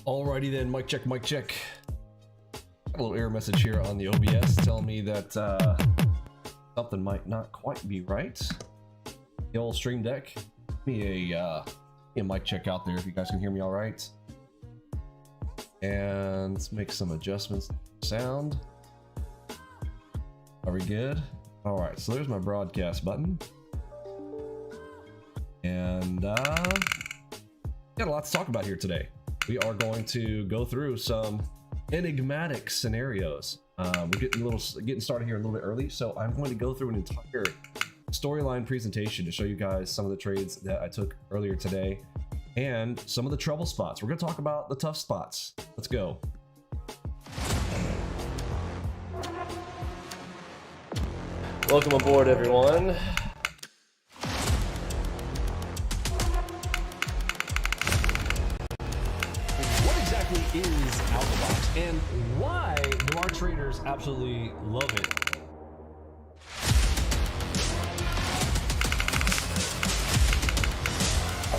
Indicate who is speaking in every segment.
Speaker 1: Alrighty then, mic check, mic check. Got a little error message here on the OBS telling me that something might not quite be right. The old Stream Deck. Give me a mic check out there if you guys can hear me all right. And let's make some adjustments to sound. Are we good? All right, so there's my broadcast button. And got a lot to talk about here today. We are going to go through some enigmatic scenarios. We're getting started here a little bit early, so I'm going to go through an entire storyline presentation to show you guys some of the trades that I took earlier today and some of the trouble spots. We're going to talk about the tough spots. Let's go. Welcome aboard, everyone. Is AlgoBox, and why do our traders absolutely love it?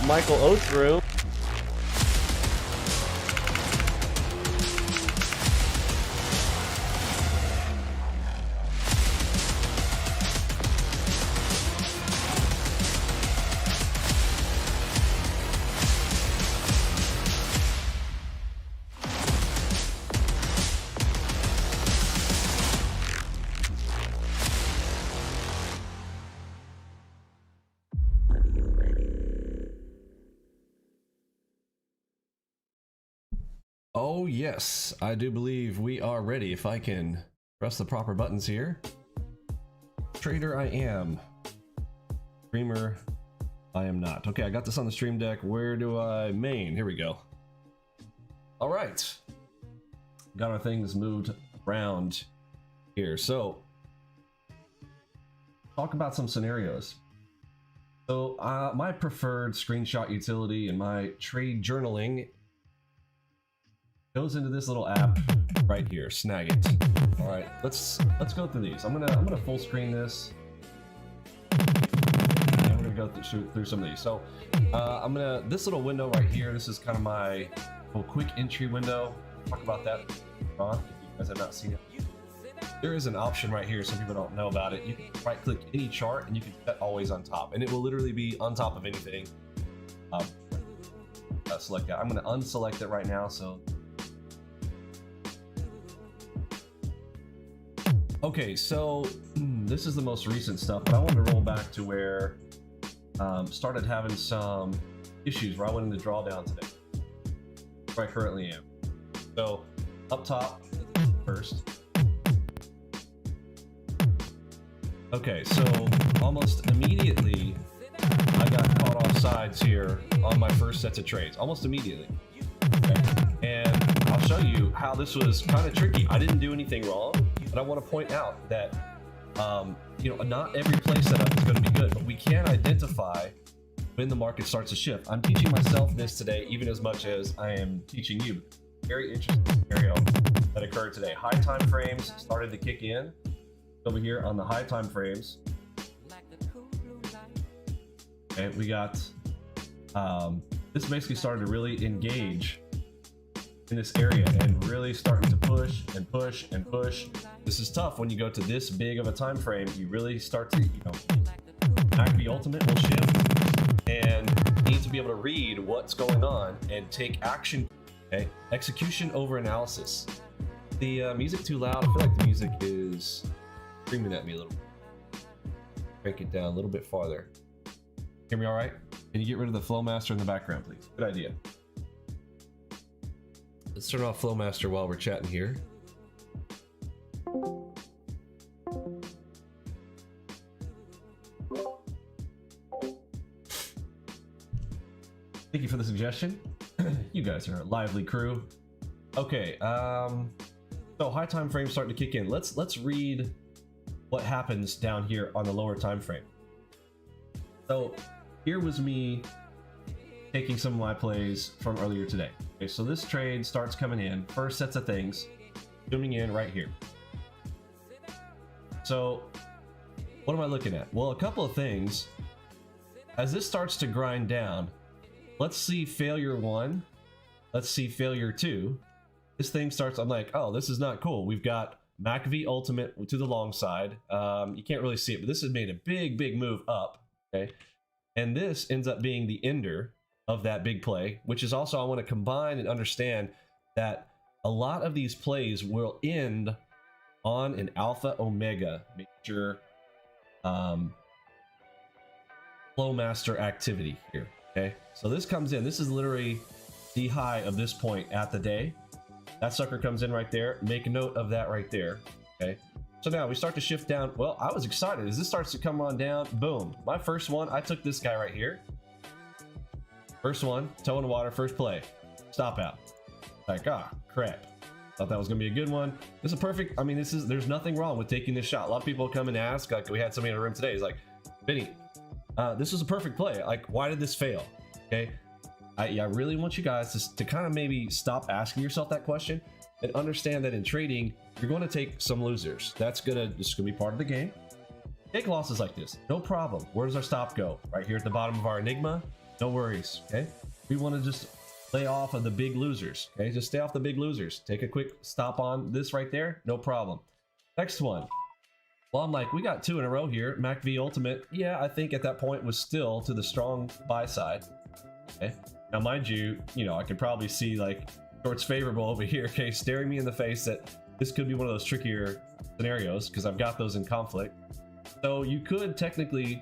Speaker 1: Michael Oathroom. Oh yes, I do believe we are ready. If I can press the proper buttons here. Trader I am. Streamer I am not. Okay, I got this on the stream deck. Where do I main? Here we go. All right. Got our things moved around here. So talk about some scenarios. So my preferred screenshot utility in my trade journaling goes into this little app right here. Snag it. All right, let's go through these. I'm gonna full screen this, and we're gonna go through some of these. So this little window right here. This is kind of my little quick entry window. Talk about that on if you guys have not seen it. There is an option right here. Some people don't know about it. You can right click any chart and you can set always on top, and it will literally be on top of anything. Select that. I'm gonna unselect it right now. So. Okay, so this is the most recent stuff, but I wanted to roll back to where started having some issues where I went into drawdown today, where I currently am. So up top first. Okay, so almost immediately I got caught off sides here on my first sets of trades, almost immediately. Okay. And I'll show you how this was kind of tricky. I didn't do anything wrong. But I want to point out that, not every play setup is going to be good, but we can identify when the market starts to shift. I'm teaching myself this today, even as much as I am teaching you. Very interesting scenario that occurred today. High time frames started to kick in over here on the high time frames. And we got, this basically started to really engage in this area and really starting to push and push and push. This is tough when you go to this big of a time frame. You really start to, the ultimate will shift, and you need to be able to read what's going on and take action. Okay, execution over analysis. The music too loud. I feel like the music is screaming at me a little bit. Break it down a little bit farther. Hear me all right? Can you get rid of the Flowmaster in the background, please? Good idea. Let's turn off Flowmaster while we're chatting here. Thank you for the suggestion. You guys are a lively crew. Okay, so high time frame starting to kick in. Let's read what happens down here on the lower time frame. So here was me taking some of my plays from earlier today. Okay, so this trade starts coming in, first sets of things, zooming in right here. So what am I looking at? Well, a couple of things. As this starts to grind down, let's see failure one. let's see failure 2. This thing starts, I'm like, oh, this is not cool. We've got MACV ultimate to the long side. You can't really see it, but this has made a big move up, okay? And this ends up being the ender of that big play, which is also, I want to combine and understand that a lot of these plays will end on an alpha omega major flow master activity here, okay? So this comes in, this is literally the high of this point at the day. That sucker comes in right there. Make a note of that right there, okay? So now we start to shift down. Well, I was excited as this starts to come on down. Boom, my first one, I took this guy right here. First one, toe in the water, first play, stop out. Like, ah, crap. Thought that was gonna be a good one. This is perfect. I mean, there's nothing wrong with taking this shot. A lot of people come and ask, like we had somebody in the room today, he's like, Vinny, this was a perfect play. Like, why did this fail? Okay, I really want you guys to kind of maybe stop asking yourself that question and understand that in trading, you're going to take some losers. This is gonna be part of the game. Take losses like this, no problem. Where does our stop go? Right here at the bottom of our Enigma. No worries, okay? We want to just lay off of the big losers, okay? Just stay off the big losers. Take a quick stop on this right there, no problem. Next one. Well, I'm like, we got 2 in a row here. MACV ultimate, yeah, I think at that point was still to the strong buy side, okay? Now, mind you, I could probably see like shorts favorable over here, okay? Staring me in the face that this could be one of those trickier scenarios because I've got those in conflict. So you could technically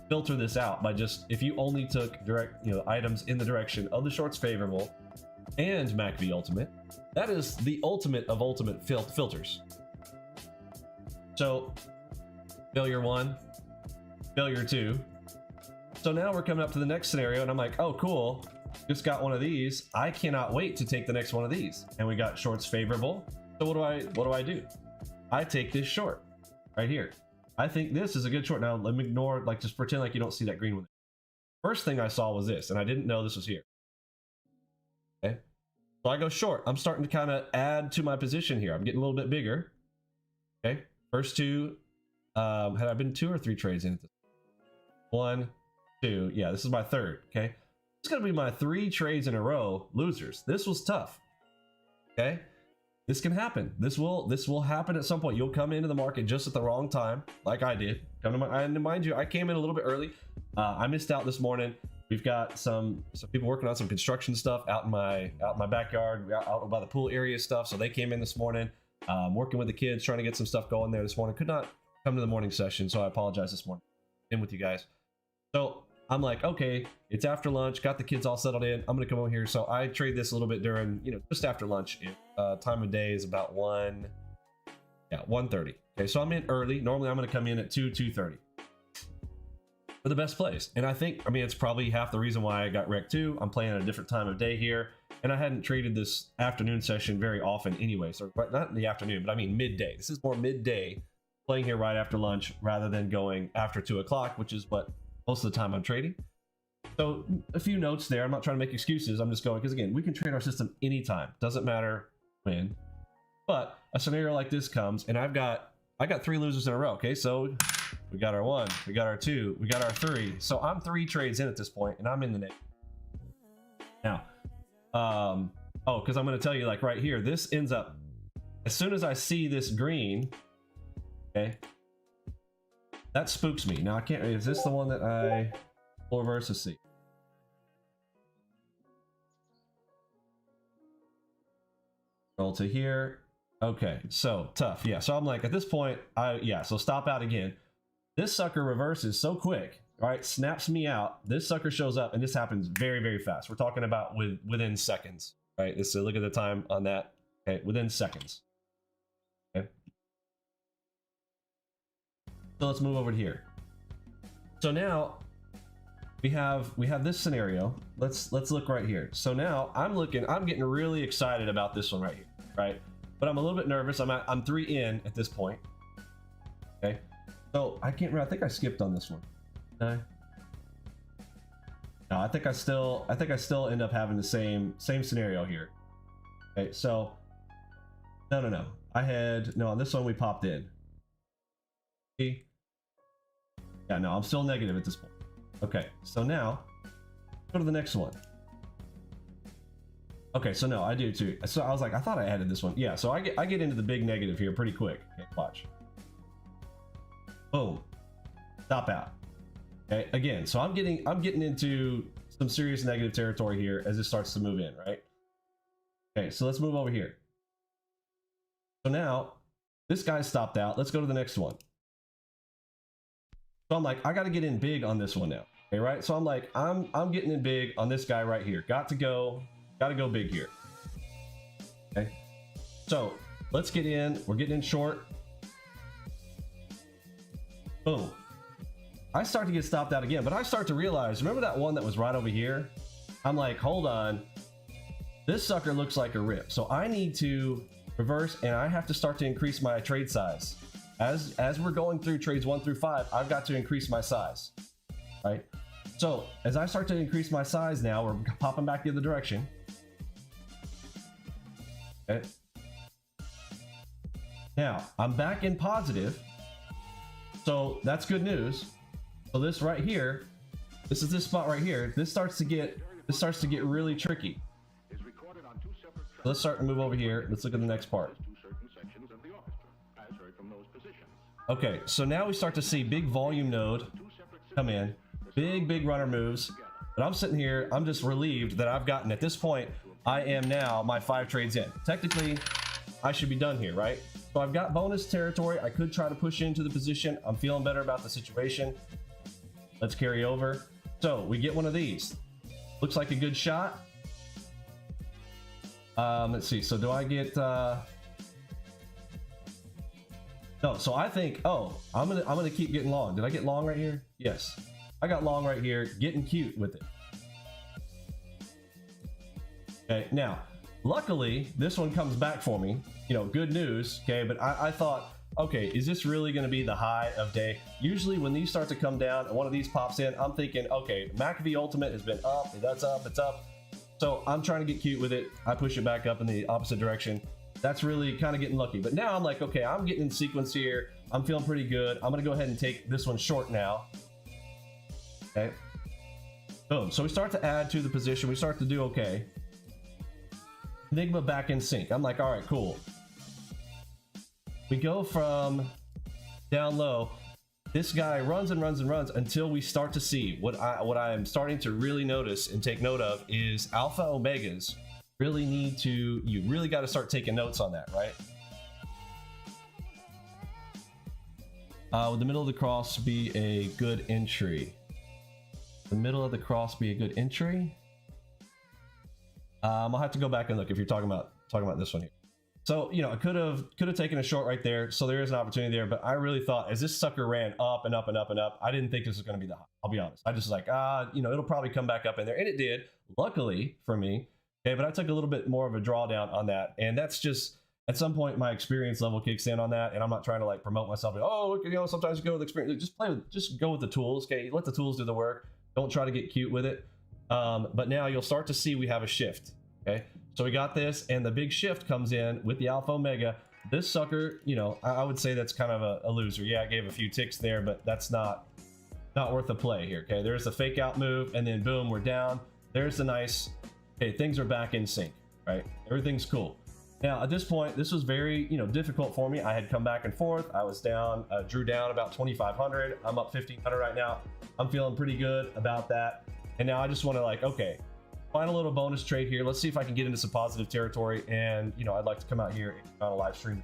Speaker 1: filter this out by just, if you only took direct items in the direction of the shorts favorable and MACV ultimate, that is the ultimate of ultimate filters. So failure 1, failure 2. So now we're coming up to the next scenario and I'm like, oh cool, just got one of these. I cannot wait to take the next one of these. And we got shorts favorable. So what do I do? I take this short right here. I think this is a good short. Now let me ignore, like, just pretend like you don't see that green one. First thing I saw was this, and I didn't know this was here. Okay, so I go short. I'm starting to kind of add to my position here. I'm getting a little bit bigger. Okay, first 2. Had I been 2 or 3 trades in it? 1, 2. Yeah, this is my 3rd. Okay, it's gonna be my 3 trades in a row losers. This was tough. Okay. This can happen. This will happen at some point. You'll come into the market just at the wrong time, like I did. And mind you, I came in a little bit early. I missed out this morning. We've got some people working on some construction stuff out in my backyard, out by the pool area stuff. So they came in this morning, working with the kids, trying to get some stuff going there this morning. Could not come to the morning session, so I apologize this morning. In with you guys. So I'm like, okay, it's after lunch, got the kids all settled in. I'm gonna come over here. So I trade this a little bit during, just after lunch. Time of day is about 1:30. Okay, so I'm in early. Normally I'm gonna come in at 2:30 for the best plays. And I mean, it's probably half the reason why I got wrecked too. I'm playing at a different time of day here, and I hadn't traded this afternoon session very often anyway. So not in the afternoon, but I mean midday. This is more midday, playing here right after lunch rather than going after 2 o'clock, which is what most of the time I'm trading. So a few notes there. I'm not trying to make excuses. I'm just going, because again, we can trade our system anytime. Doesn't matter when. But a scenario like this comes, and I got 3 losers in a row. Okay, so we got our 1, we got our 2, we got our 3. So I'm 3 trades in at this point, and I'm in the net. Now, because I'm going to tell you, like right here, this ends up, as soon as I see this green, okay, that spooks me. Now I can't, is this the one that I will reverse to see? Roll to here. Okay, so tough. Yeah, so I'm like, at this point, so stop out again. This sucker reverses so quick, all right, snaps me out. This sucker shows up, and this happens very, very fast. We're talking about within seconds, right? So look at the time on that. Okay, within seconds. Okay. So let's move over to here. So now we have this scenario. Let's look right here. So now I'm getting really excited about this one right here, right? But I'm a little bit nervous. I'm 3 in at this point. Okay. So I can't remember. I think I skipped on this one. No, I think I still end up having the same scenario here. Okay, so no. On this one we popped in. See? Yeah, no, I'm still negative at this point. Okay, so now go to the next one. Okay, so no, I do too. So I was like, I thought I added this one. Yeah, so I get into the big negative here pretty quick. Okay, watch. Boom. Stop out. Okay, again, so I'm getting into some serious negative territory here as it starts to move in, right? Okay, so let's move over here. So now this guy stopped out. Let's go to the next one. So I'm like, I got to get in big on this one now. Okay, right? So I'm like, I'm getting in big on this guy right here. Got to go big here. Okay. So let's get in. We're getting in short. Boom. I start to get stopped out again, but I start to realize, remember that one that was right over here? I'm like, hold on. This sucker looks like a rip. So I need to reverse and I have to start to increase my trade size. As we're going through trades 1 through 5, I've got to increase my size, right? So as I start to increase my size now, we're popping back the other direction. Okay. Now I'm back in positive. So that's good news. So this right here, this is this spot right here. This starts to get really tricky. So let's start to move over here. Let's look at the next part. Okay, so now we start to see big volume node come in, big runner moves. But I'm sitting here, I'm just relieved that I've gotten, at this point, I am now my 5 trades in. Technically, I should be done here, right? So I've got bonus territory. I could try to push into the position. I'm feeling better about the situation. Let's carry over. So we get one of these. Looks like a good shot. Let's see. So do I get? No. So I think. Oh, I'm gonna keep getting long. Did I get long right here? Yes, I got long right here. Getting cute with it. Okay. Now, luckily, this one comes back for me. You know, good news. Okay, but I thought, okay, is this really going to be the high of day? Usually when these start to come down and one of these pops in, I'm thinking, okay, McAfee Ultimate has been up, that's up, it's up. So I'm trying to get cute with it. I push it back up in the opposite direction. That's really kind of getting lucky. But now I'm like, okay, I'm getting in sequence here. I'm feeling pretty good. I'm going to go ahead and take this one short now. Okay. Boom. So we start to add to the position. We start to do okay. Enigma back in sync. I'm like, all right, cool. We go from down low. This guy runs and runs and runs until we start to see what I am starting to really notice and take note of is alpha omegas really need to, you really got to start taking notes on that, right? Would the middle of the cross be a good entry? The middle of the cross be a good entry? I'll have to go back and look if you're talking about this one here. So, you know, I could have taken a short right there. So there is an opportunity there, but I really thought as this sucker ran up and up and up and up, I didn't think this was going to be the high. I'll be honest. I just was like, you know, it'll probably come back up in there. And it did, luckily for me. Okay, but I took a little bit more of a drawdown on that. And that's just, at some point, my experience level kicks in on that. And I'm not trying to like promote myself. Like, oh, you know, sometimes you go with experience. Just go with the tools. Okay, let the tools do the work. Don't try to get cute with it. But now you'll start to see we have a shift. Okay, so we got this, and the big shift comes in with the alpha omega. This sucker, you know, I would say that's kind of a loser. Yeah, I gave a few ticks there, but that's not worth the play here. Okay, there's the fake out move, and then boom, we're down. There's the nice. Okay, things are back in sync, right? Everything's cool. Now at this point, this was very, you know, difficult for me. I had come back and forth. I was down, drew down about 2,500. I'm up 1,500 right now. I'm feeling pretty good about that. And now I just want to like, okay, find a little bonus trade here. Let's see if I can get into some positive territory. And, you know, I'd like to come out here on a live stream.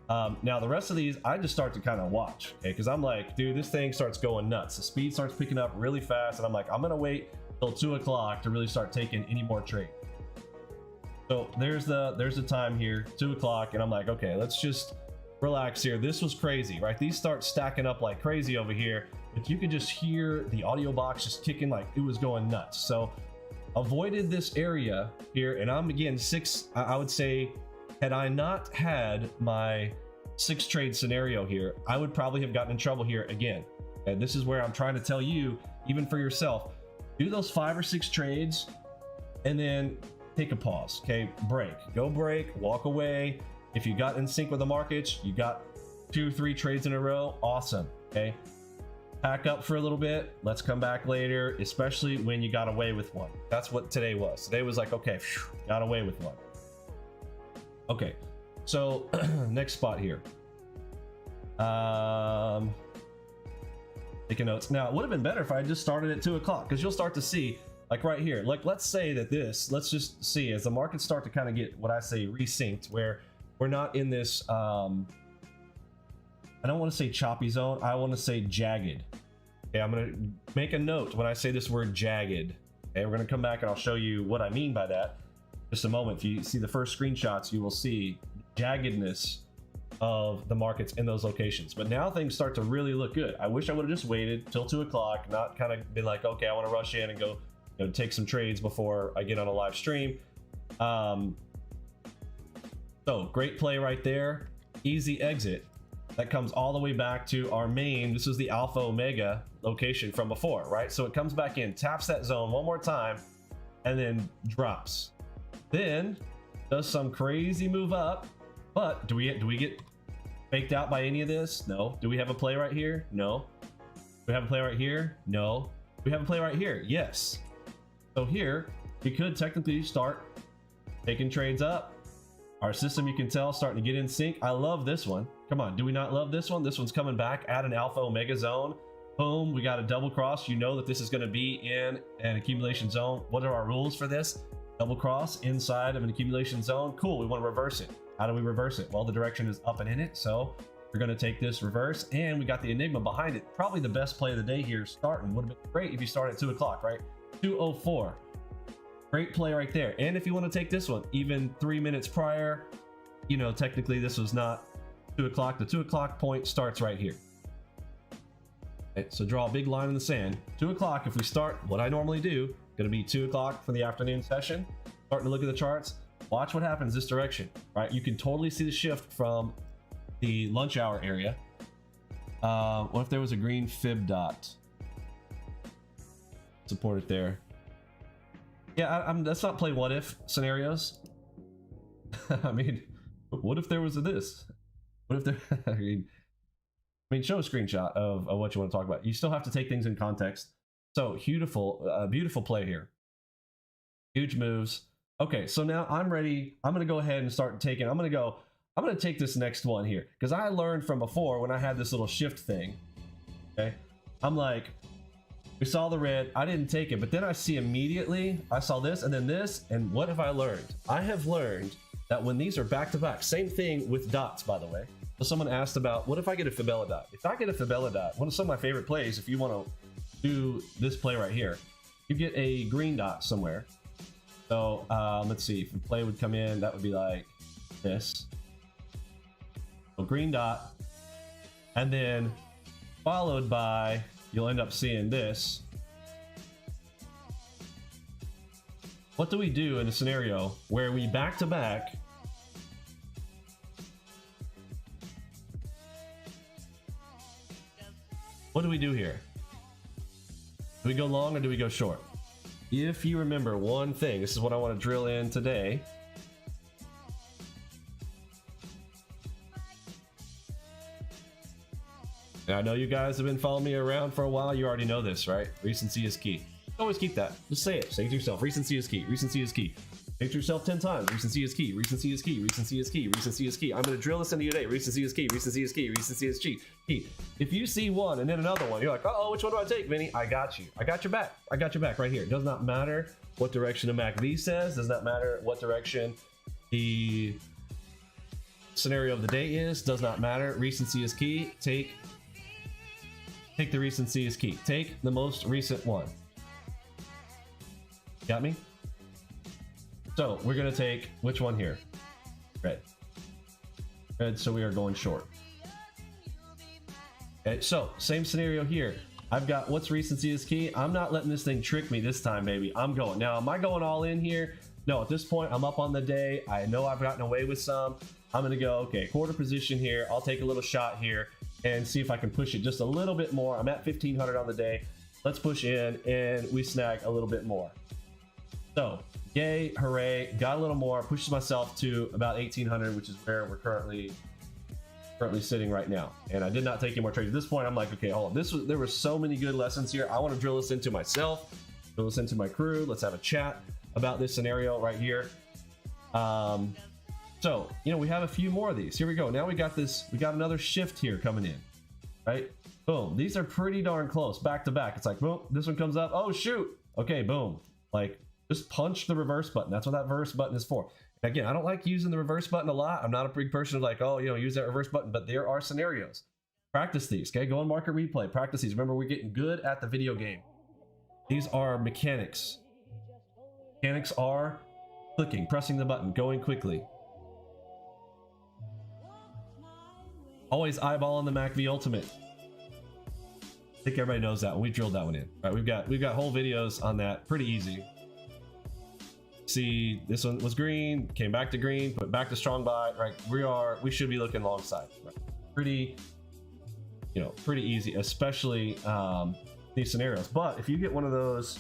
Speaker 1: Now the rest of these, I just start to kind of watch, okay? Because I'm like, dude, this thing starts going nuts. The speed starts picking up really fast. And I'm like, I'm going to wait till 2 o'clock to really start taking any more trade. So there's the time here, 2 o'clock. And I'm like, okay, let's just relax here. This was crazy, right? These start stacking up like crazy over here. But you could just hear the audio box just kicking like it was going nuts. So avoided this area here. And I'm again, I would say, had I not had my 6 trade scenario here, I would probably have gotten in trouble here again. And this is where I'm trying to tell you, even for yourself, do those 5 or 6 trades and then take a pause. Okay, go break, walk away. If you got in sync with the markets, you got 2 or 3 trades in a row, awesome. Okay, pack up for a little bit. Let's come back later, especially when you got away with one. That's what today was. Today was like, okay, phew, got away with one. Okay, so next spot here. Taking notes. Now, it would have been better if I just started at 2 o'clock, because you'll start to see, like right here, like let's say that this, let's just see as the markets start to kind of get what I say resynced, where we're not in this, I don't want to say choppy zone, I want to say jagged. Okay, I'm going to make a note when I say this word jagged. Okay, we're going to come back and I'll show you what I mean by that. Just a moment. If you see the first screenshots, you will see jaggedness of the markets in those locations. But now things start to really look good. I wish I would have just waited till 2 o'clock, not kind of been like, okay, I want to rush in and go, you know, take some trades before I get on a live stream. So great play right there. Easy exit. That comes all the way back to our main. This is the alpha omega location from before, right? So it comes back in, taps that zone one more time, and then drops. Then does some crazy move up. But do we get faked out by any of this? No. Do we have a play right here? No. Do we have a play right here? No. Do we have a play right here? Yes. So here we could technically start taking trades up. Our system, you can tell, starting to get in sync. I love this one. Come on, do we not love this one? This one's coming back at an alpha omega zone. Boom, we got a double cross. You know that this is going to be in an accumulation zone. What are our rules for this? Double cross inside of an accumulation zone. Cool, we want to reverse it. How do we reverse it? Well, the direction is up and in it, so we're going to take this reverse, and we got the enigma behind it. Probably the best play of the day here starting. Would have been great if you started at 2 o'clock, right? 2:04. Great play right there. And if you want to take this one even 3 minutes prior, you know, technically this was not 2 o'clock. The 2 o'clock point starts right here. Okay, so draw a big line in the sand. 2 o'clock, if we start what I normally do, going to be 2 o'clock for the afternoon session. Starting to look at the charts. Watch what happens this direction, right? You can totally see the shift from the lunch hour area. What if there was a green fib dot? Support it there. Yeah, let's not play what if scenarios. I mean, what if there was a this? What if there? I mean, show a screenshot of what you want to talk about. You still have to take things in context. So beautiful, beautiful play here. Huge moves. Okay, so now I'm ready. I'm going to go ahead and start taking. I'm going to take this next one here, because I learned from before when I had this little shift thing. Okay, I'm like, we saw the red, I didn't take it, but then I see immediately, I saw this and then this, and what have I learned? I have learned that when these are back to back, same thing with dots, by the way. So someone asked about, what if I get a Fibella dot? If I get a Fibella dot, one of some of my favorite plays, if you want to do this play right here, you get a green dot somewhere. So let's see, if the play would come in, that would be like this. So green dot, and then followed by, you'll end up seeing this. What do we do in a scenario where we back to back what do we do here? Do we go long or do we go short? If you remember one thing, this is what I want to drill in today. And I know you guys have been following me around for a while. You already know this, right? Recency is key. Always keep that. Just say it. Say it to yourself. Recency is key. Recency is key. Say it to yourself 10 times. Recency is key. Recency is key. Recency is key. Recency is key. I'm going to drill this into you today. Recency is key. Recency is key. Recency is key. If you see one and then another one, you're like, uh-oh, which one do I take, Vinny? I got you. I got your back. I got your back right here. It does not matter what direction the MACD says. Does not matter what direction the scenario of the day is. Does not matter. Recency is key. Take the recency is key. Take the most recent one. Got me? So we're gonna take which one here? Red. Red, so we are going short. Okay, so same scenario here. I've got what's recency is key. I'm not letting this thing trick me this time, baby. I'm going. Now, am I going all in here? No, at this point, I'm up on the day. I know I've gotten away with some. I'm gonna go, okay, quarter position here. I'll take a little shot here and see if I can push it just a little bit more. I'm at 1500 on the day. Let's push in and we snag a little bit more. So, yay, hooray, got a little more, pushes myself to about 1800, which is where we're currently currently sitting right now. And I did not take any more trades. At this point, I'm like, okay, hold on. There were so many good lessons here. I want to drill this into myself, drill this into my crew. Let's have a chat about this scenario right here. So, you know, we have a few more of these. Here we go. Now we got another shift here coming in, right? Boom. These are pretty darn close, back to back. It's like, boom, this one comes up. Oh, shoot. Okay, boom. Like, just punch the reverse button. That's what that reverse button is for. And again, I don't like using the reverse button a lot. I'm not a big person of like, oh, you know, use that reverse button, but there are scenarios. Practice these, okay? Go on market replay. Practice these. Remember, we're getting good at the video game. These are mechanics. Mechanics are clicking, pressing the button, going quickly. Always eyeballing the MACV Ultimate. I think everybody knows that one. We drilled that one in. All right, we've got whole videos on that. Pretty easy. See, this one was green, came back to green, put back to strong buy. Right, we should be looking long side. Right? Pretty, you know, pretty easy, especially these scenarios. But if you get one of those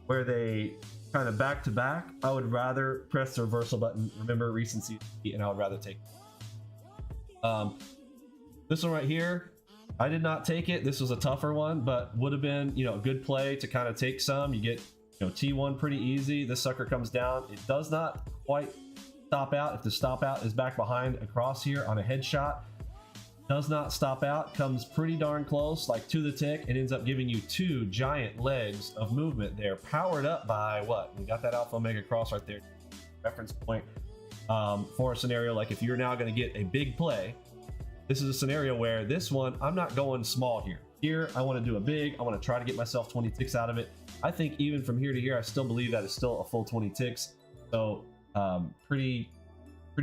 Speaker 1: where they kind of back to back, I would rather press the reversal button. Remember recency, and I would rather take. This one right here, I did not take it. This was a tougher one, but would have been, you know, a good play to kind of take some. You get, you know, T1 pretty easy. This sucker comes down. It does not quite stop out. If the stop out is back behind across here on a headshot, does not stop out, comes pretty darn close, like to the tick. It ends up giving you 2 giant legs of movement there, powered up by what? We got that alpha omega cross right there, reference point for a scenario like if you're now going to get a big play. This is a scenario where this one, I'm not going small here. Here, I want to do a big. I want to try to get myself 20 ticks out of it. I think even from here to here, I still believe that is still a full 20 ticks. So pretty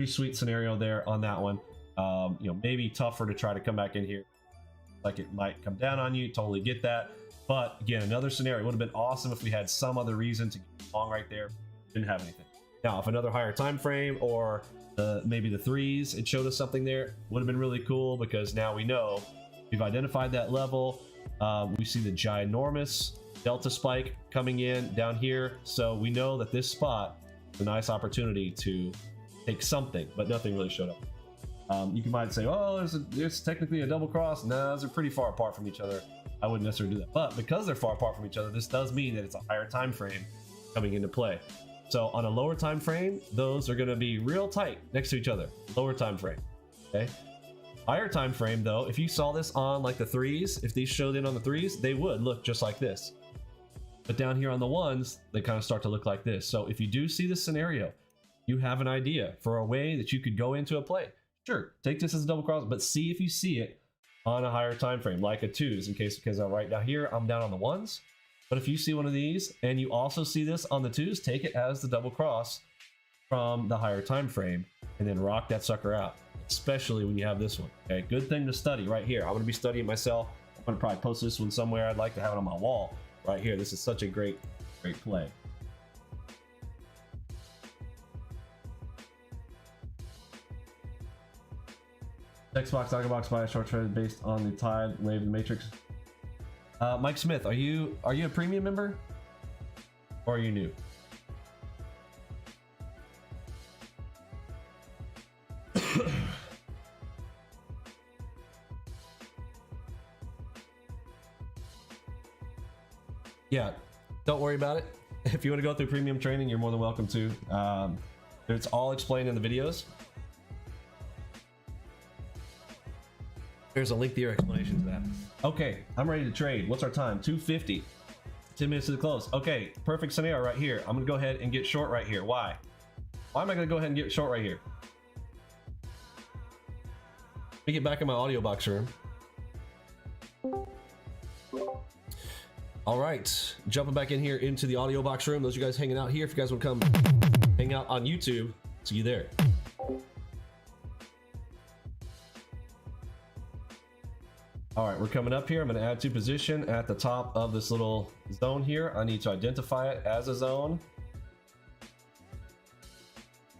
Speaker 1: sweet scenario there on that one. You know, maybe tougher to try to come back in here. Like it might come down on you. Totally get that. But again, another scenario. It would have been awesome if we had some other reason to get long right there. Didn't have anything. Now, if another higher time frame or maybe the threes, it showed us something there, would have been really cool, because now we know we've identified that level. We see the ginormous delta spike coming in down here, so we know that this spot is a nice opportunity to take something, but nothing really showed up. You might say, oh, there's technically a double cross. No, those are pretty far apart from each other. I wouldn't necessarily do that, but because they're far apart from each other, this does mean that it's a higher time frame coming into play. So on a lower time frame, those are going to be real tight next to each other. Lower time frame. Okay. Higher time frame though, if you saw this on like the threes, if these showed in on the threes, they would look just like this. But down here on the ones, they kind of start to look like this. So if you do see this scenario, you have an idea for a way that you could go into a play. Sure, take this as a double cross, but see if you see it on a higher time frame, like a twos, in case, because right down here, I'm down on the ones. But if you see one of these and you also see this on the twos, take it as the double cross from the higher time frame and then rock that sucker out, especially when you have this one. Okay, good thing to study right here. I'm going to be studying myself. I'm going to probably post this one somewhere. I'd like to have it on my wall right here. This is such a great play. Xbox, AlgoBox buy a short trade based on the tide wave of the matrix. Mike Smith, are you a premium member or are you new? Yeah, don't worry about it. If you want to go through premium training, you're more than welcome to. It's all explained in the videos. There's a lengthier explanation to that. Okay, I'm ready to trade. What's our time? 2:50. 10 minutes to the close. Okay, perfect scenario right here. I'm gonna go ahead and get short right here. Why? Why am I gonna go ahead and get short right here? Let me get back in my AlgoBox room. All right, jumping back in here into the AlgoBox room. Those of you guys hanging out here, if you guys want to come hang out on YouTube, see you there. All right, we're coming up here. I'm going to add to position at the top of this little zone here. I need to identify it as a zone.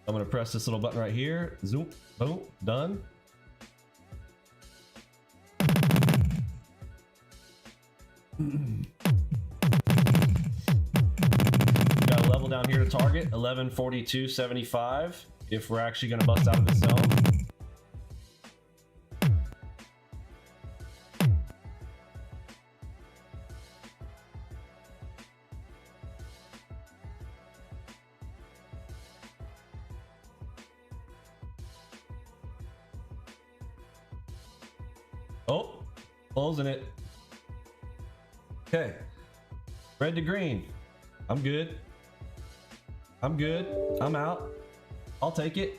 Speaker 1: I'm going to press this little button right here. Zoom, boom, done. Got a level down here to target, 1142.75. If we're actually going to bust out of the zone. Oh, closing it. Okay. Red to green. I'm good. I'm good. I'm out. I'll take it.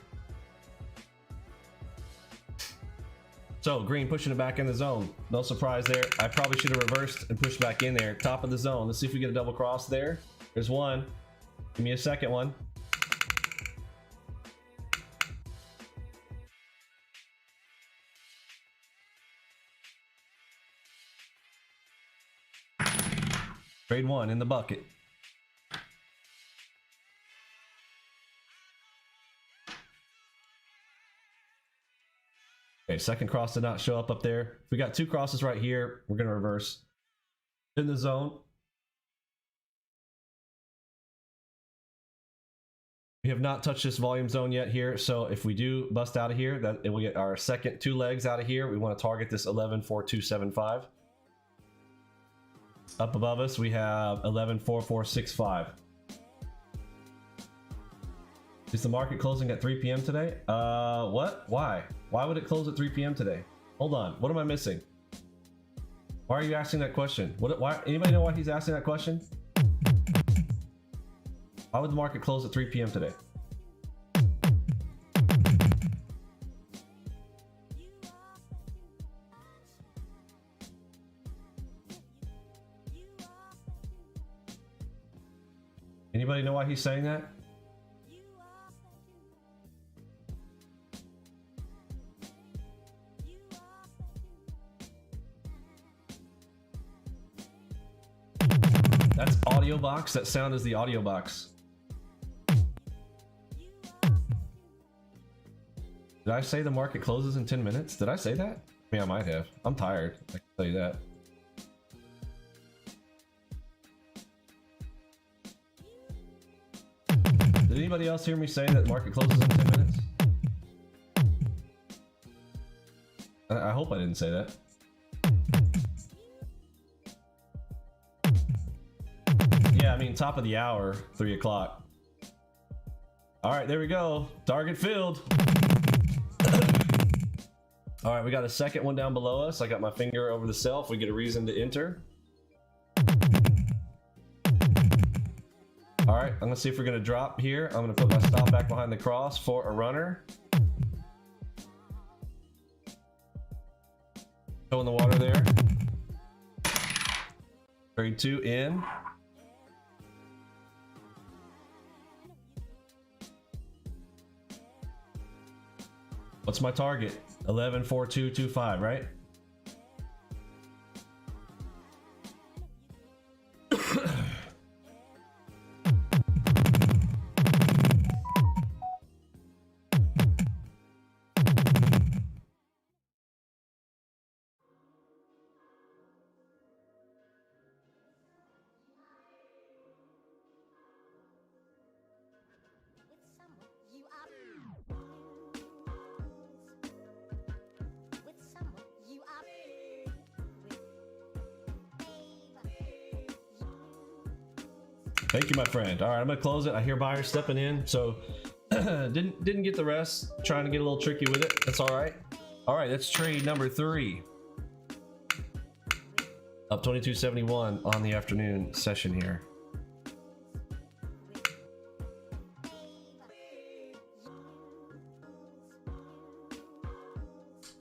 Speaker 1: So green pushing it back in the zone. No surprise there. I probably should have reversed and pushed back in there. Top of the zone. Let's see if we get a double cross there. There's one. Give me a second one. Trade one in the bucket. Okay, second cross did not show up there. We got two crosses right here. We're going to reverse in the zone. We have not touched this volume zone yet here, so if we do bust out of here, that it will get our second two legs out of here. We want to target this 114275. Up above us, we have 114465. Is the market closing at 3 p.m. today? What? Why? Why would it close at 3 p.m. today? Hold on. What am I missing? Why are you asking that question? Why? Anybody know why he's asking that question? Why would the market close at 3 p.m. today? Anybody know why he's saying that? That's AlgoBox. That sound is the AlgoBox. Did I say the market closes in 10 minutes? Did I say that? I mean, I might have. I'm tired. I can tell you that. Did anybody else hear me say that market closes in 10 minutes? I hope I didn't say that. Yeah, I mean, top of the hour, 3 o'clock. All right, there we go. Target filled. All right, we got a second one down below us. I got my finger over the sell if we get a reason to enter. All right, I'm gonna see if we're gonna drop here. I'm gonna put my stop back behind the cross for a runner. Go in the water there. Trade two in. What's my target? 114225, right? Thank you, my friend. All right, I'm gonna close it. I hear buyers stepping in, so didn't get the rest. Trying to get a little tricky with it. That's all right. All right, that's trade number 3. Up 2271 on the afternoon session here.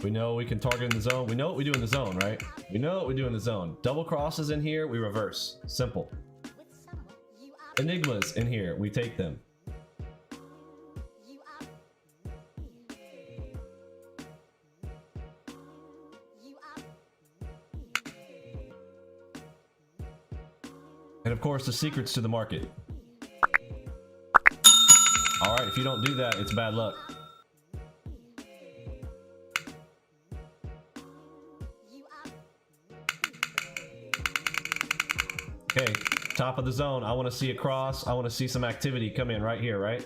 Speaker 1: We know we can target in the zone. We know what we do in the zone, right? We know what we do in the zone. Double crosses in here, we reverse. Simple. Enigmas in here, we take them. And of course, the secrets to the market. All right, if you don't do that, it's bad luck. Okay, top of the zone. I want to see a cross. I want to see some activity come in right here, right?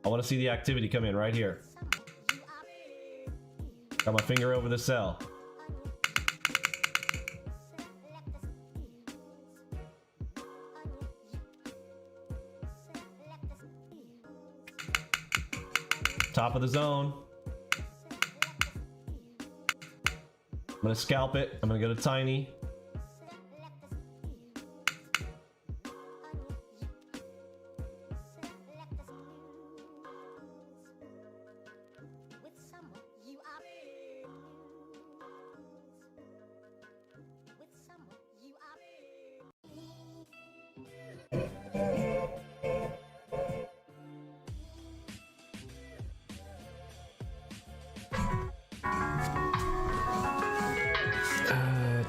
Speaker 1: I want to see the activity come in right here. Got my finger over the sell. Top of the zone. gonna scalp it. I'm gonna go to tiny.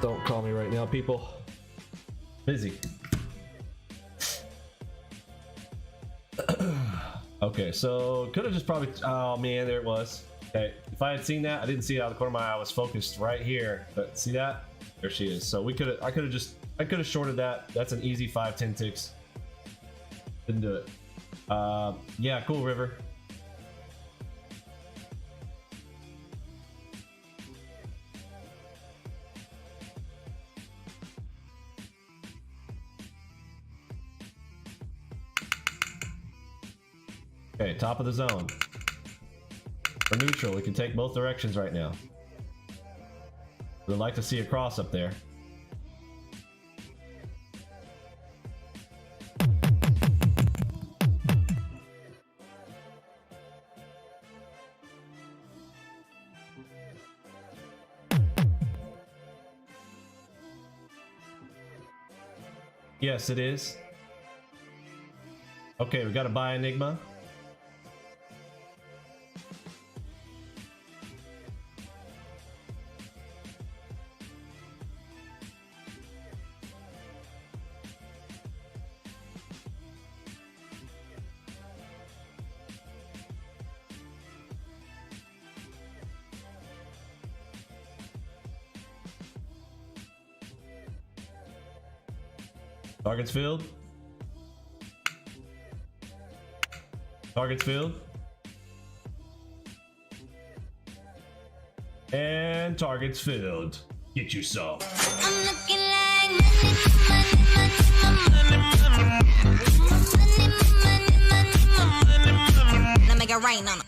Speaker 1: Don't call me right now, people. Busy. Okay, so could have just probably. Oh man, there it was. Okay, if I had seen that, I didn't see it out of the corner of my eye. I was focused right here, but see that? There she is. So we could have. I could have shorted that. That's an easy 5-10 ticks. Didn't do it. Yeah, cool, River. Okay, top of the zone. For neutral, we can take both directions right now. We'd like to see a cross up there. Yes, it is. Okay, we got to buy Enigma. Targets filled. Targets filled. And targets filled. Get you some. I'm looking like money, make it rain on them.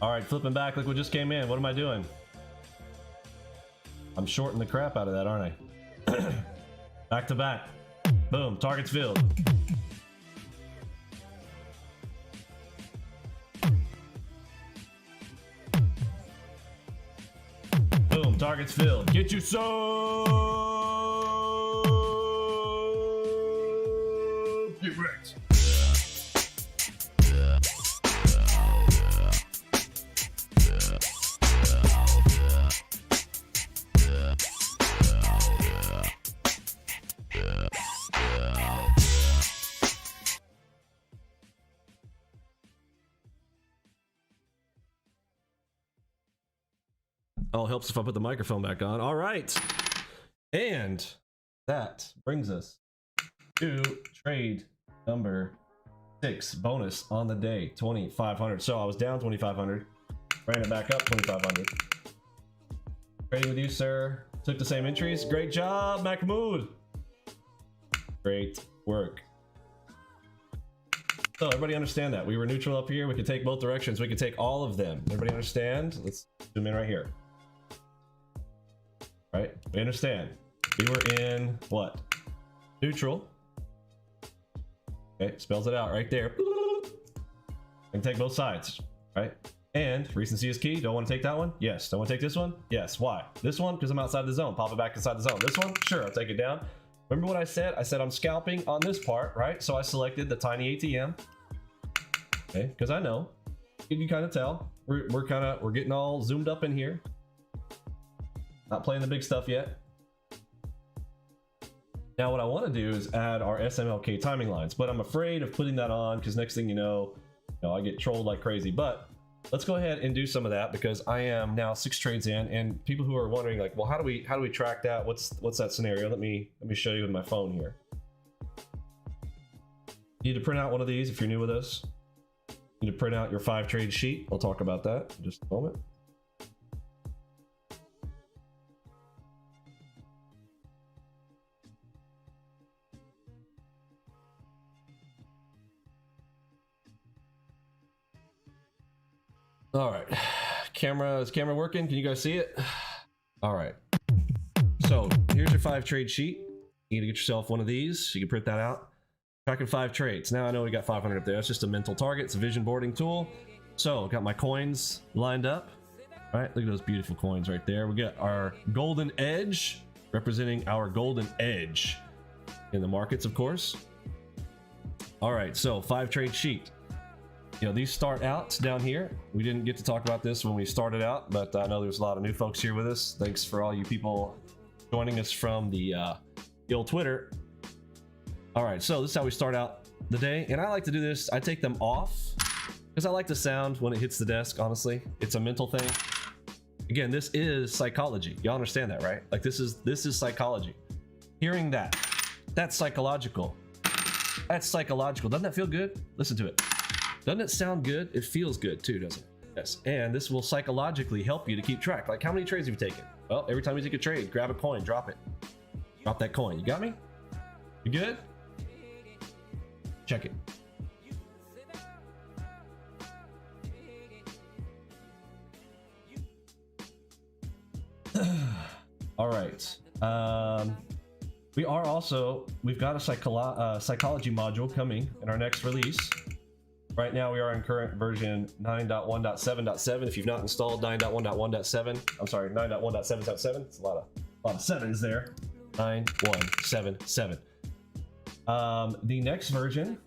Speaker 1: All right, flipping back. Look what just came in. What am I doing? I'm shorting the crap out of that, aren't I? Back to back. Boom, targets filled. Boom, targets filled. Get you some. Get wrecked. Oh, helps if I put the microphone back on. All right. And that brings us to trade number 6, bonus on the day, 2,500. So I was down 2,500, ran it back up 2,500. Trading with you, sir. Took the same entries. Great job, Mahmoud. Great work. So everybody understand that we were neutral up here. We could take both directions. We could take all of them. Everybody understand? Let's zoom in right here. Right? We understand. We were in what? Neutral. Okay, spells it out right there. I can take both sides, right? And recency is key. Don't want to take that one? Yes. Don't want to take this one? Yes. Why? This one? Because I'm outside the zone. Pop it back inside the zone. This one? Sure, I'll take it down. Remember what I said? I said I'm scalping on this part, right? So I selected the tiny ATM. Okay, because I know. You can kind of tell. We're getting all zoomed up in here. Not playing the big stuff yet. Now what I want to do is add our SMLK timing lines, but I'm afraid of putting that on because next thing you know, I get trolled like crazy. But let's go ahead and do some of that because I am now 6 trades in, and people who are wondering like, well, how do we track that? What's that scenario? Let me show you with my phone here. You need to print out one of these if you're new with us. You need to print out your 5 trade sheet. We'll talk about that in just a moment. All right, is camera working? Can you guys see it? All right, so here's your 5 trade sheet. You need to get yourself one of these. You can print that out. Tracking 5 trades. Now I know we got 500 up there. That's just a mental target. It's a vision boarding tool. So got my coins lined up. All right, look at those beautiful coins right there. We got our golden edge representing our golden edge in the markets, of course. All right, so 5 trade sheet. You know, these start out down here. We didn't get to talk about this when we started out, but I know there's a lot of new folks here with us. Thanks for all you people joining us from the old Twitter. All right, so this is how we start out the day. And I like to do this. I take them off because I like the sound when it hits the desk, honestly. It's a mental thing. Again, this is psychology. Y'all understand that, right? Like this is psychology. Hearing that, that's psychological. That's psychological. Doesn't that feel good? Listen to it. Doesn't it sound good? It feels good too, doesn't it? Yes. And this will psychologically help you to keep track. Like how many trades have you taken? Well, every time you take a trade, grab a coin, drop it. Drop that coin. You got me? You good? Check it. All right. We've got a psychology module coming in our next release. Right now we are in current version 9.1.7.7. If you've not installed 9.1.1.7, I'm sorry, 9.1.7.7. It's a lot of sevens there. 9.1.7.7. The next version,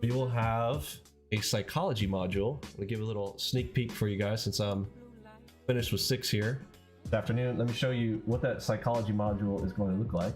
Speaker 1: we will have a psychology module. I'm gonna give a little sneak peek for you guys since I'm finished with 6 here this afternoon. Let me show you what that psychology module is going to look like.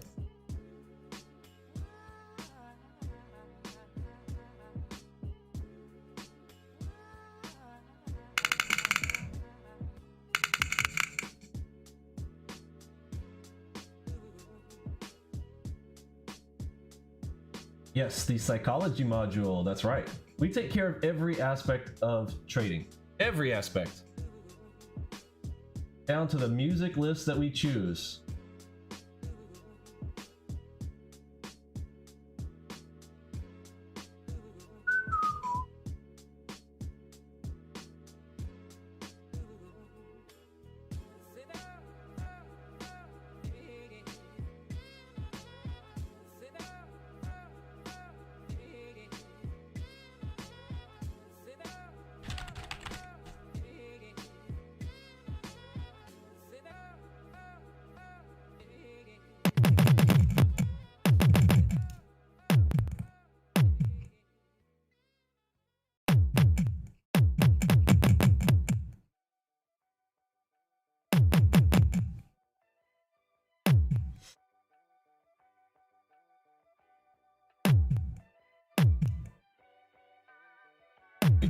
Speaker 1: Yes, the psychology module. That's right. We take care of every aspect of trading. Every aspect. Down to the music list that we choose.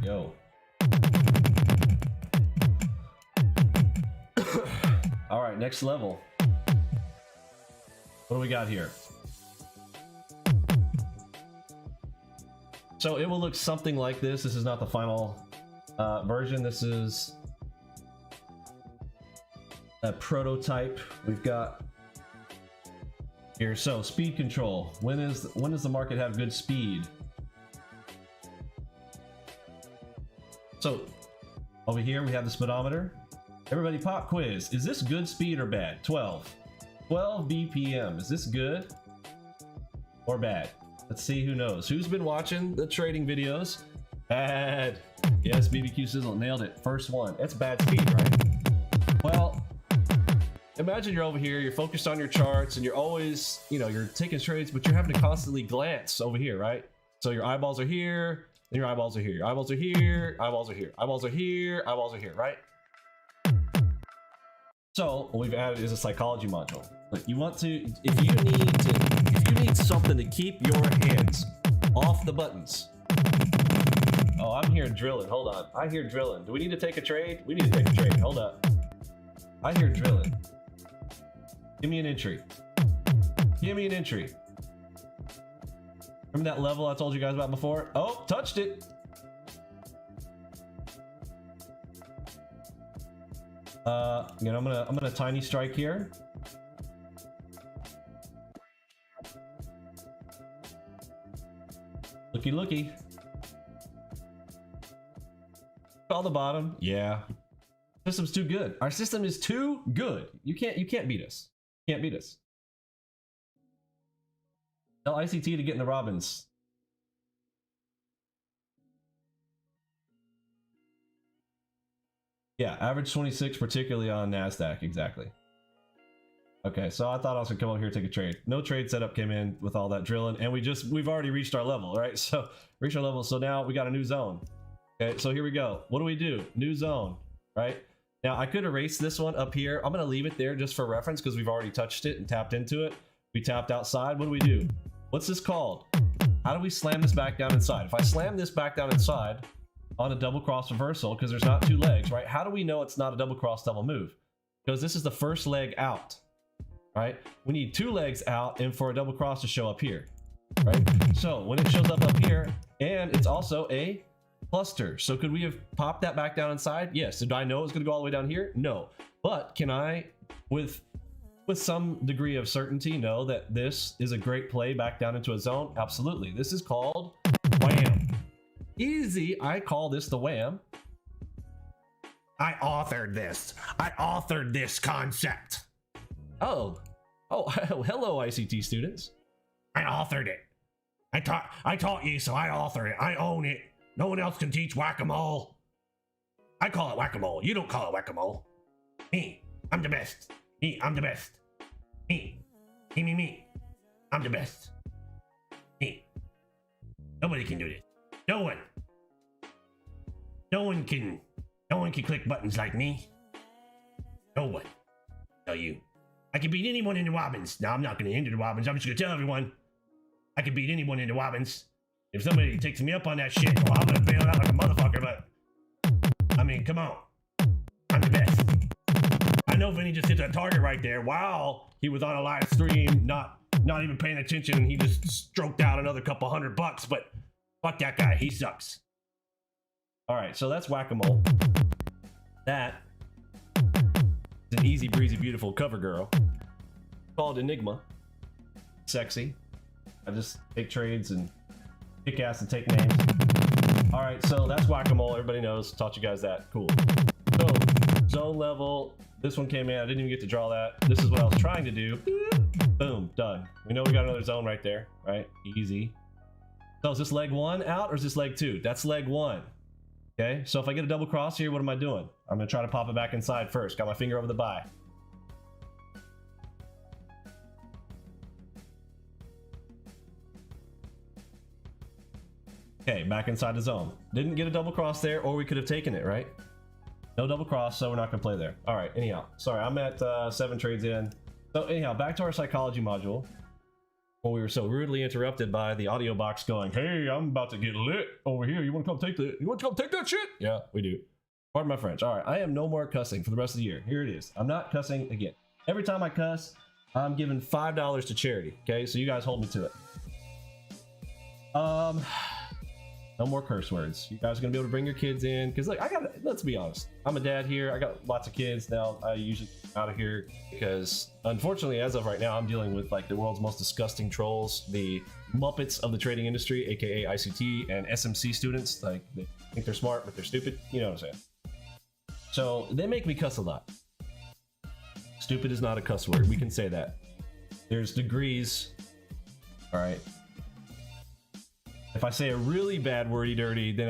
Speaker 1: Go. All right, next level. What do we got here? So it will look something like this. This is not the final version. This is a prototype. We've got here. So speed control. When does the market have good speed? So over here we have the speedometer. Everybody pop quiz. Is this good speed or bad? 12 BPM. Is this good or bad? Let's see who knows. Who's been watching the trading videos? Bad. Yes, BBQ Sizzle nailed it. First one. That's bad speed, right? Well, imagine you're over here, you're focused on your charts and you're always, you're taking trades, but you're having to constantly glance over here, right? So your eyeballs are here. Then your eyeballs are here. Your eyeballs are here. Eyeballs are here. Eyeballs are here. Eyeballs are here, right? So what we've added is a psychology module. Like if you need something to keep your hands off the buttons. Oh, I'm here drilling. Hold on. I hear drilling. Do we need to take a trade? We need to take a trade. Hold up. I hear drilling. Give me an entry. Give me an entry. Remember that level I told you guys about before? Oh, touched it. I'm gonna tiny strike here. Looky. Call the bottom. Yeah. System's too good. Our system is too good. You can't beat us. Can't beat us. Tell ICT to get in the Robins. Yeah, average 26, particularly on NASDAQ. Exactly. Okay, so I thought I was gonna come over here and take a trade. No trade setup came in with all that drilling, and we've already reached our level, right? So reached our level, so now we got a new zone. Okay, so here we go. What do? New zone, right? Now I could erase this one up here. I'm gonna leave it there just for reference because we've already touched it and tapped into it. We tapped outside. What do? What's this called? How do we slam this back down inside? If I slam this back down inside on a double cross reversal, because there's not two legs, right? How do we know it's not a double cross double move? Because this is the first leg out, right? We need two legs out and for a double cross to show up here, right? So when it shows up here, and it's also a cluster. So could we have popped that back down inside? Yes. Did I know it was going to go all the way down here? No. But can I, with some degree of certainty, know that this is a great play back down into a zone? Absolutely. This is called wham. Easy. I call this the wham.
Speaker 2: I authored this. I authored this concept.
Speaker 1: Oh, hello, ICT students.
Speaker 2: I authored it. I taught you, so I authored it. I own it. No one else can teach whack-a-mole. I call it whack-a-mole. You don't call it whack-a-mole. Me, I'm the best. Me, I'm the best. Me. I'm the best. Me. Nobody can do this. No one. No one can click buttons like me. No one. Tell you. I can beat anyone in the Robins. Now, I'm not going to enter the Robins. I'm just going to tell everyone. I can beat anyone in the Robins. If somebody takes me up on that shit, well, I'm going to bail out like a motherfucker, but... I mean, come on. I'm the best. I know Vinny just hit that target right there. Wow. He was on a live stream, not even paying attention, and he just stroked out another couple $100, but fuck that guy. He sucks.
Speaker 1: All right, so that's whack-a-mole. That is an easy breezy beautiful cover girl called Enigma. Sexy. I just take trades and kick ass and take names. All right, so that's whack-a-mole. Everybody knows. Taught you guys that. Cool. So zone level. This one came in. I didn't even get to draw that. This is what I was trying to do. Boom, done. We know we got another zone right there, right? Easy. So is this leg one out or is this leg two? That's leg one. Okay, so if I get a double cross here, what am I doing? I'm gonna try to pop it back inside first. Got my finger over the buy. Okay, back inside the zone. Didn't get a double cross there, or we could have taken it, right? No double cross, so we're not gonna play there. All right, anyhow, sorry, I'm at 7 trades in. So anyhow, back to our psychology module. Well, we were so rudely interrupted by the audio box going, hey, I'm about to get lit over here. You want to come take that shit? Yeah, we do. Pardon my French. All right, I am no more cussing for the rest of the year. Here it is. I'm not cussing again. Every time I cuss, I'm giving $5 to charity. Okay, so you guys hold me to it. No more curse words. You guys are gonna be able to bring your kids in because, like, let's be honest. I'm a dad here. I got lots of kids now. I usually get out of here because, unfortunately, as of right now, I'm dealing with like the world's most disgusting trolls, the Muppets of the trading industry, aka ICT and SMC students. Like, they think they're smart, but they're stupid. You know what I'm saying? So they make me cuss a lot. Stupid is not a cuss word. We can say that. There's degrees. All right. If I say a really bad wordy dirty, then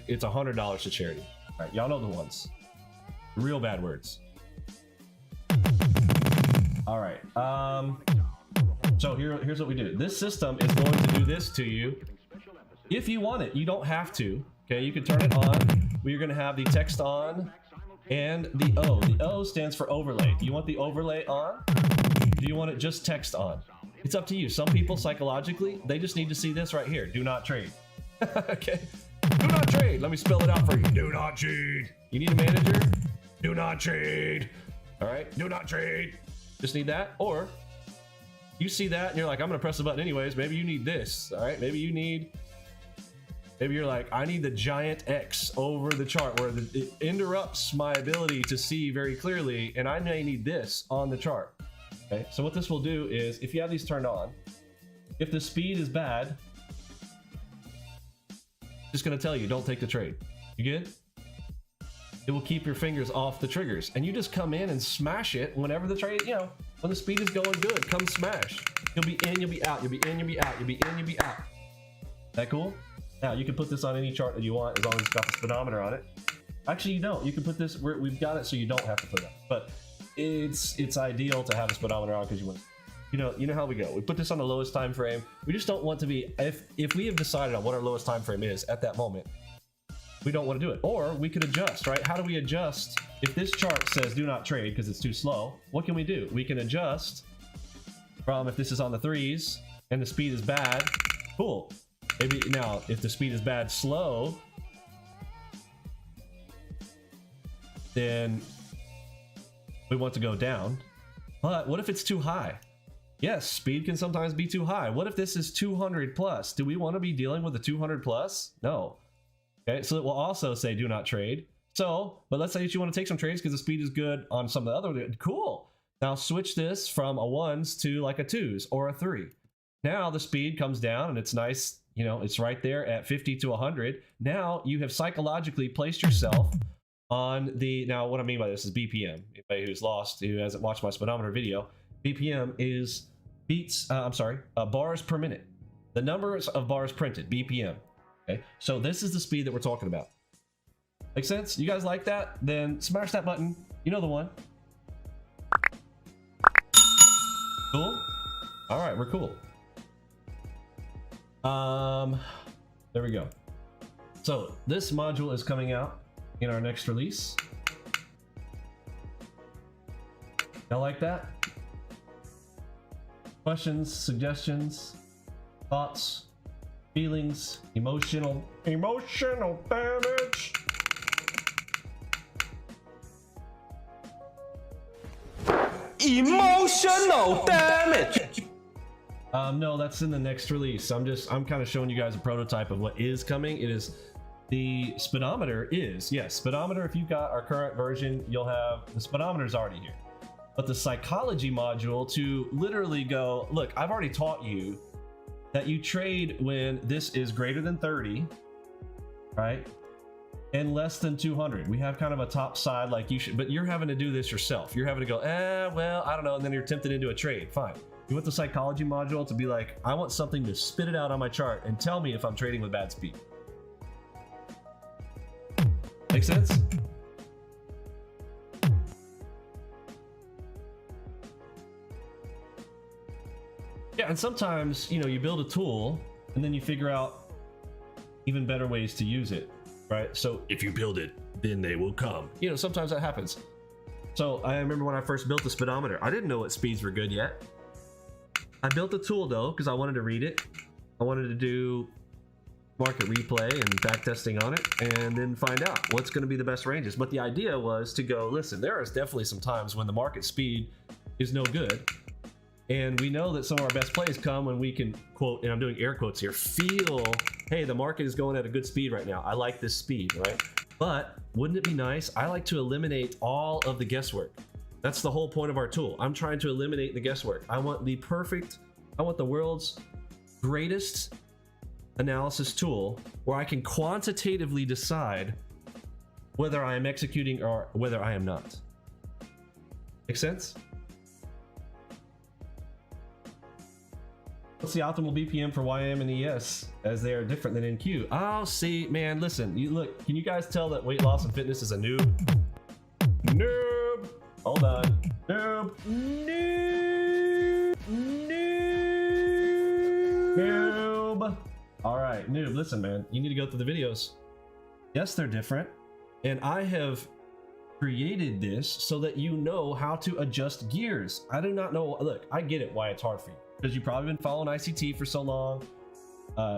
Speaker 1: it's $100 to charity. All right, y'all know the ones. Real bad words. All right. So here's what we do. This system is going to do this to you if you want it. You don't have to. Okay, you can turn it on. We're going to have the text on and the O. The O stands for overlay. Do you want the overlay on? Do you want it just text on? It's up to you. Some people psychologically, they just need to see this right here. Do not trade. Okay. Do not trade. Let me spell it out for you. Do not trade. You need a manager? Do not trade. All right. Do not trade. Just need that. Or you see that and you're like, I'm going to press the button anyways. Maybe you need this. All right. Maybe you're like, I need the giant X over the chart where it interrupts my ability to see very clearly. And I may need this on the chart. Okay, so what this will do is, if you have these turned on, if the speed is bad, it's just going to tell you, don't take the trade. You good? it will keep your fingers off the triggers, and you just come in and smash it whenever the trade, you know, when the speed is going good, come smash. You'll be in, you'll be out, you'll be in, you'll be out, you'll be in, you'll be out. That cool? Now you can put this on any chart that you want as long as it's got the speedometer on it. Actually, you don't. You can put this, we've got it so you don't have to put it on. But it's ideal to have a speedometer on because you know how we go. We put this on the lowest time frame. We just don't want to be, if we have decided on what our lowest time frame is at that moment, we don't want to do it. Or we could adjust, right? How do we adjust? If this chart says do not trade because it's too slow, what can we do? We can adjust from, if this is on the 3s and the speed is bad, cool. Maybe now if the speed is bad slow, then we want to go down. But what if it's too high? Yes, speed can sometimes be too high. What if this is 200 plus? Do we want to be dealing with a 200 plus? No. Okay, so it will also say do not trade. So, but let's say that you want to take some trades because the speed is good on some of the other, cool. Now switch this from a 1s to like a 2s or a 3. Now the speed comes down and it's nice, you know, it's right there at 50 to 100. Now you have psychologically placed yourself on the, now what I mean by this is BPM. Anybody who hasn't watched my speedometer video, BPM is bars per minute. The numbers of bars printed, BPM. Okay, so this is the speed that we're talking about. Make sense? You guys like that? Then smash that button. You know the one. Cool. All right, we're cool. There we go. So this module is coming out in our next release. Y'all like that? Questions, suggestions, thoughts, feelings, emotional damage.
Speaker 3: Emotional damage.
Speaker 1: No, that's in the next release. I'm kind of showing you guys a prototype of what is coming. It is the speedometer is, yes, speedometer. If you've got our current version, you'll have the speedometer's already here. But the psychology module to literally go, look, I've already taught you that you trade when this is greater than 30, right? And less than 200. We have kind of a top side like you should, but you're having to do this yourself. You're having to go, well, I don't know. And then you're tempted into a trade. Fine. You want the psychology module to be like, I want something to spit it out on my chart and tell me if I'm trading with bad speed. Make sense? Yeah, and sometimes, you know, you build a tool and then you figure out even better ways to use it, right? So if you build it, then they will come. You know, sometimes that happens. So I remember when I first built the speedometer, I didn't know what speeds were good yet. I built a tool though, because I wanted to read it. I wanted to do market replay and back testing on it and then find out what's going to be the best ranges. But the idea was to go, listen, there is definitely some times when the market speed is no good. And we know that some of our best plays come when we can, quote, and I'm doing air quotes here, feel, hey, the market is going at a good speed right now. I like this speed, right? But wouldn't it be nice? I like to eliminate all of the guesswork. That's the whole point of our tool. I'm trying to eliminate the guesswork. I want the world's greatest analysis tool where I can quantitatively decide whether I am executing or whether I am not. Make sense? What's the optimal BPM for YM and ES as they are different than NQ? Oh, see, man, listen, you look, can you guys tell that weight loss and fitness is a noob? Noob! Hold on. Noob! Noob! Noob! Noob! All right, noob, listen, man, you need to go through the videos. Yes, they're different. And I have created this so that you know how to adjust gears. I do not know, look, I get it why it's hard for you. Because you've probably been following ICT for so long.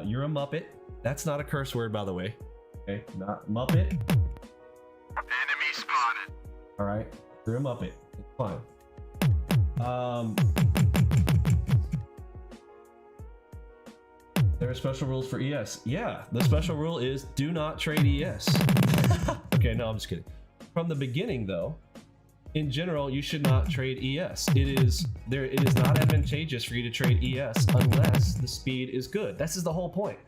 Speaker 1: You're a Muppet. That's not a curse word, by the way. Okay, not Muppet.
Speaker 3: Enemy spotted.
Speaker 1: All right, you're a Muppet. It's fine. There are special rules for ES. Yeah, the special rule is do not trade ES. Okay, no, I'm just kidding. From the beginning, though, in general, you should not trade ES. It is not advantageous for you to trade ES unless the speed is good. This is the whole point.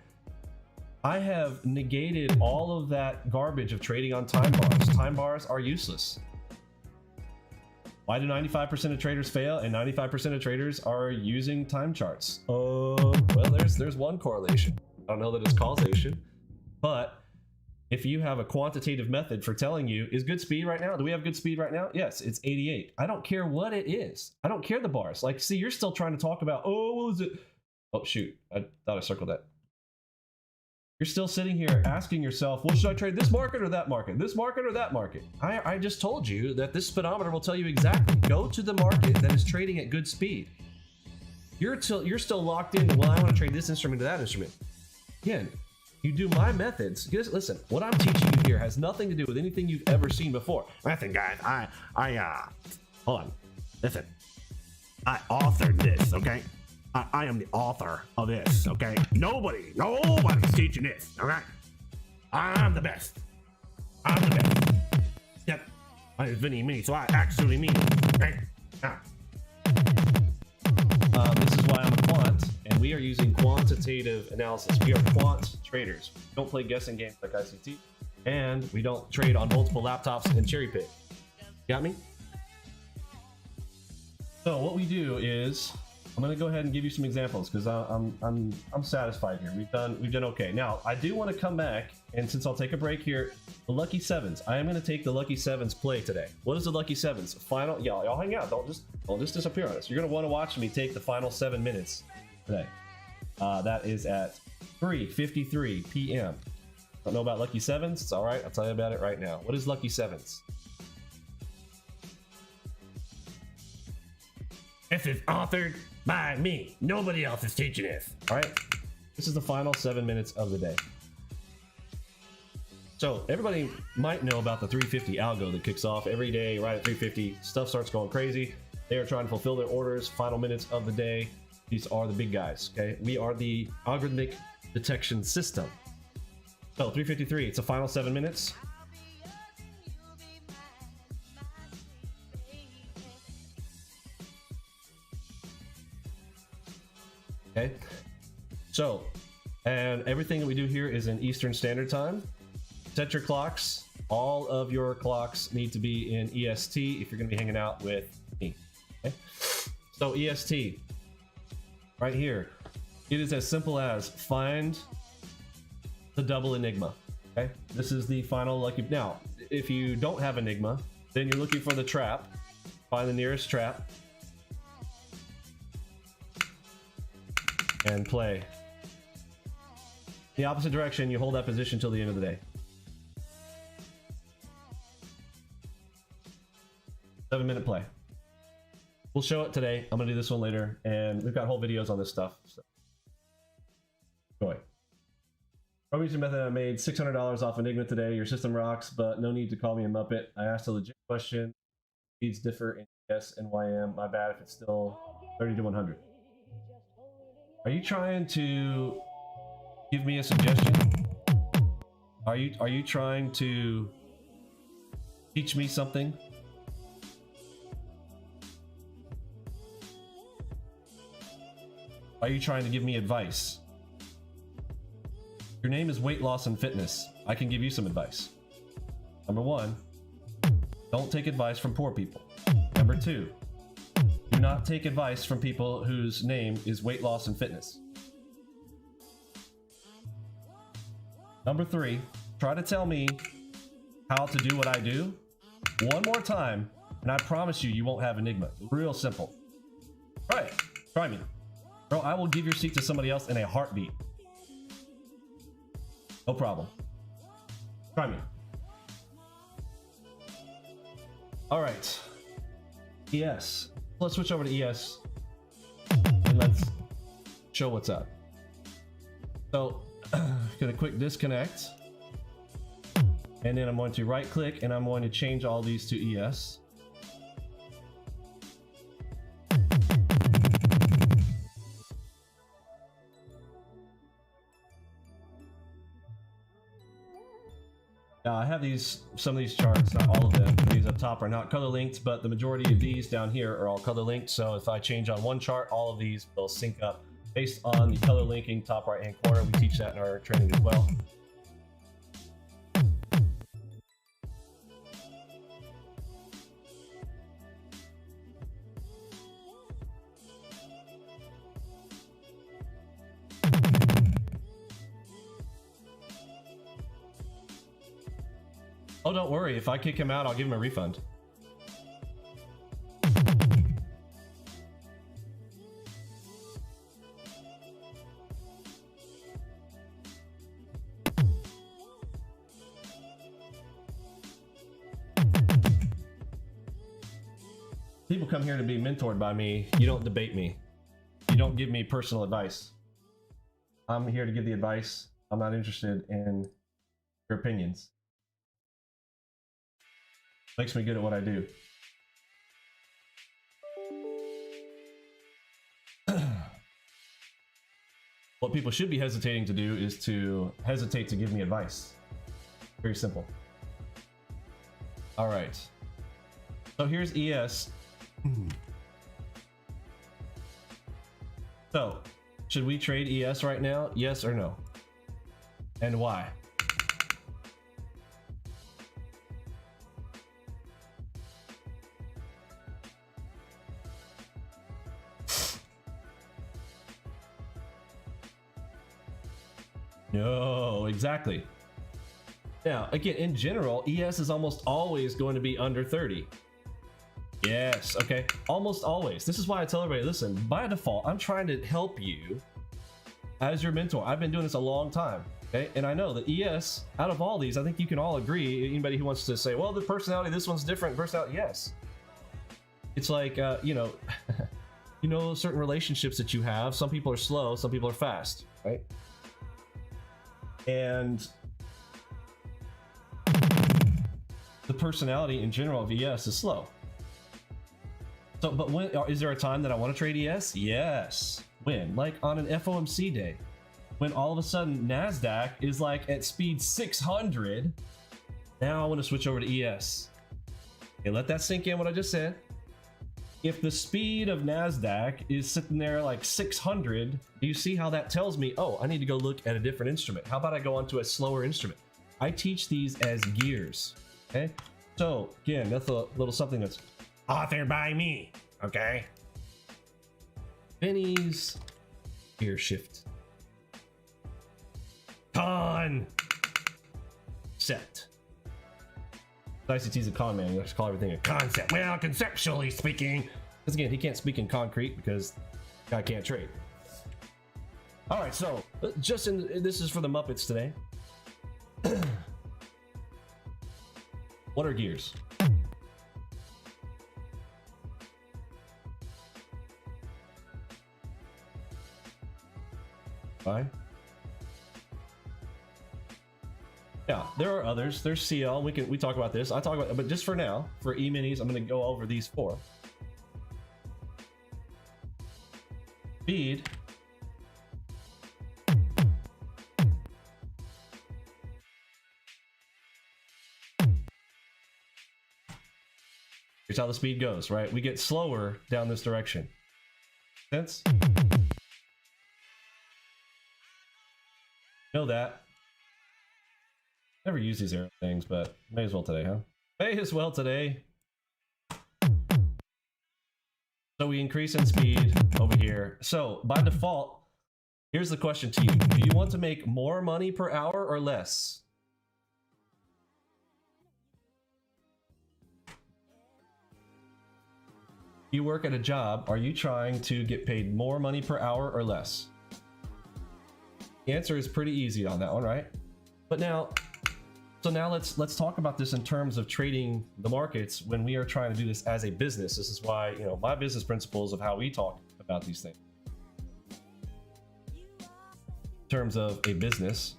Speaker 1: I have negated all of that garbage of trading on time bars. Time bars are useless. Why do 95% of traders fail and 95% of traders are using time charts? Well, there's one correlation. I don't know that it's causation, but if you have a quantitative method for telling you, is good speed right now? Do we have good speed right now? Yes, it's 88. I don't care what it is. I don't care the bars. Like, see, you're still trying to talk about, oh, what was it? Oh, shoot. I thought I circled that. You're still sitting here asking yourself, well, should I trade this market or that market? This market or that market? I just told you that this speedometer will tell you exactly. Go to the market that is trading at good speed. You're still locked in, well, I want to trade this instrument to that instrument. Again, you do my methods. Just listen, what I'm teaching you here has nothing to do with anything you've ever seen before.
Speaker 2: Listen, guys, hold on. Listen, I authored this, okay? I am the author of this, okay? Nobody's teaching this, okay? I'm the best. I'm the best. Yep. My name is Vinny Emini, so I actually mean it, okay? Now.
Speaker 1: This is why I'm a quant, and we are using quantitative analysis. We are quant traders. We don't play guessing games like ICT, and we don't trade on multiple laptops and cherry pick. Got me? So what we do is, I'm gonna go ahead and give you some examples because I'm satisfied here. We've done okay. Now I do want to come back, and since I'll take a break here, the lucky sevens. I am gonna take the lucky sevens play today. What is the lucky sevens? Final, y'all hang out. Don't just disappear on us. You're gonna want to watch me take the final 7 minutes today. That is at 3:53 p.m. Don't know about lucky sevens? It's all right. I'll tell you about it right now. What is lucky sevens?
Speaker 2: This is authored by me. Nobody else is teaching this.
Speaker 1: All right. This is the final 7 minutes of the day. So everybody might know about the 350 algo that kicks off every day right at 350. Stuff starts going crazy. They are trying to fulfill their orders. Final minutes of the day. These are the big guys. Okay. We are the algorithmic detection system. So 353. It's the final 7 minutes. Okay, so, and everything that we do here is in Eastern Standard Time. Set your clocks. All of your clocks need to be in EST if you're going to be hanging out with me. Okay, so EST, right here, it is as simple as find the double enigma. Okay, this is the final lucky. Now, if you don't have enigma, then you're looking for the trap. Find the nearest trap. And play. The opposite direction, you hold that position till the end of the day. 7 minute play. We'll show it today. I'm gonna do this one later, and we've got whole videos on this stuff. So. Enjoy. Probation method I made $600 off Enigma today. Your system rocks, but no need to call me a Muppet. I asked a legit question. Speeds differ in yes and YM. My bad if it's still 30 to 100. Are you trying to give me a suggestion? Are you trying to teach me something? Are you trying to give me advice? Your name is Weight Loss and Fitness. I can give you some advice. Number 1, don't take advice from poor people. Number 2, do not take advice from people whose name is Weight Loss and Fitness. Number 3, try to tell me how to do what I do one more time, and I promise you, you won't have Enigma. Real simple. Try it. Try me. Bro, I will give your seat to somebody else in a heartbeat. No problem. Try me. All right. ES. Let's switch over to ES and let's show what's up. So, get a quick disconnect, and then I'm going to right click and I'm going to change all these to ES. Now I have some of these charts, not all of them. These up top are not color linked, but the majority of these down here are all color linked. So if I change on one chart, all of these will sync up based on the color linking top right hand corner. We teach that in our training as well. Oh, don't worry. If I kick him out, I'll give him a refund. People come here to be mentored by me. You don't debate me. You don't give me personal advice. I'm here to give the advice. I'm not interested in your opinions. Makes me good at what I do. What people should be hesitating to do is to hesitate to give me advice. Very simple. All right. So here's ES. So, should we trade ES right now? Yes or no? And why? No, exactly. Now, again, in general, ES is almost always going to be under 30. Yes, okay, almost always. This is why I tell everybody, listen, by default, I'm trying to help you as your mentor. I've been doing this a long time, okay? And I know that ES, out of all these, I think you can all agree, anybody who wants to say, well, the personality, this one's different, personality, yes. It's like, you know, you know, certain relationships that you have, some people are slow, some people are fast, right? And the personality in general of ES is slow. So, but when is there a time that I want to trade ES? Yes. When? Like on an FOMC day, when all of a sudden NASDAQ is like at speed 600. Now I want to switch over to ES. Okay, let that sink in what I just said. If the speed of NASDAQ is sitting there like 600, do you see how that tells me, oh, I need to go look at a different instrument? How about I go onto a slower instrument? I teach these as gears, okay? So again, that's a little something that's
Speaker 2: Authored by me, okay?
Speaker 1: Benny's gear shift.
Speaker 2: Con.
Speaker 1: Set. ICT's a con man, you have to call everything a con.
Speaker 2: Concept. Well, conceptually speaking.
Speaker 1: Because again, he can't speak in concrete because guy can't trade. All right, so just this is for the Muppets today. What are gears? Fine. Yeah, there are others. There's CL. We talk about this. I talk about, but just for now, for E-minis, I'm going to go over these four. Speed. Here's how the speed goes, right? We get slower down this direction. Sense? Know that. Never use these arrow things, but may as well today, huh? May as well today. So we increase in speed over here. So by default, here's the question to you. Do you want to make more money per hour or less? You work at a job, are you trying to get paid more money per hour or less? The answer is pretty easy on that one, right? But now, so now let's talk about this in terms of trading the markets when we are trying to do this as a business. This is why, you know, my business principles of how we talk about these things. In terms of a business,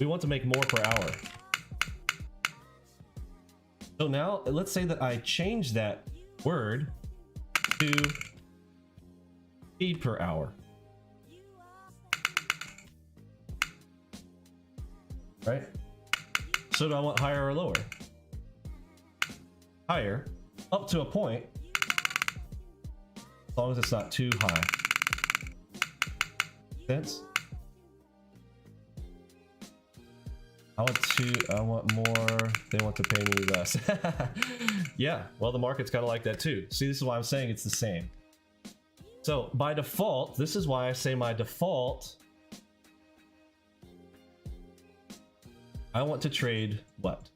Speaker 1: we want to make more per hour. So now let's say that I change that word to speed per hour. Right? So do I want higher or lower? Higher, up to a point, as long as it's not too high. Sense? I want more. They want to pay me less. Yeah, well, the market's kind of like that too. See, this is why I'm saying it's the same. So by default, this is why I say my default, I want to trade what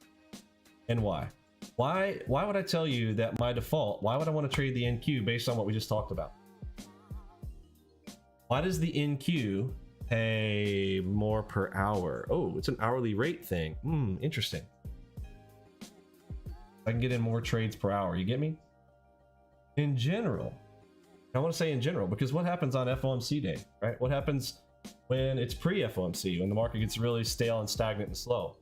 Speaker 1: and why. Why would I tell you that my default, why would I want to trade the NQ based on what we just talked about? Why does the NQ pay more per hour? Oh, it's an hourly rate thing. Interesting. I can get in more trades per hour, you get me? In general, I want to say in general, because what happens on FOMC day, right? What happens when it's pre-FOMC, when the market gets really stale and stagnant and slow?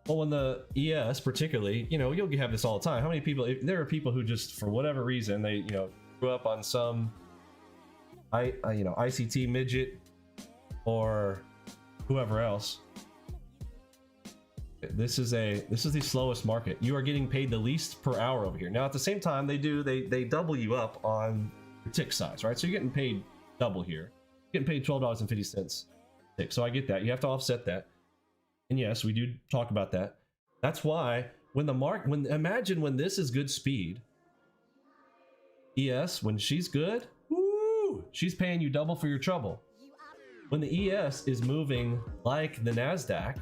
Speaker 1: Well, when the ES particularly, you know, you'll have this all the time. How many people, there are people who just, for whatever reason, they, you know, grew up on some, you know, ICT midget or whoever else. This is the slowest market. You are getting paid the least per hour over here. Now at the same time, they double you up on your tick size, right? So you're getting paid double here. You're getting paid $12.50 tick. So I get that. You have to offset that. And yes, we do talk about that. That's why when the imagine when this is good speed, ES, when she's good, woo, she's paying you double for your trouble. When the ES is moving like the NASDAQ,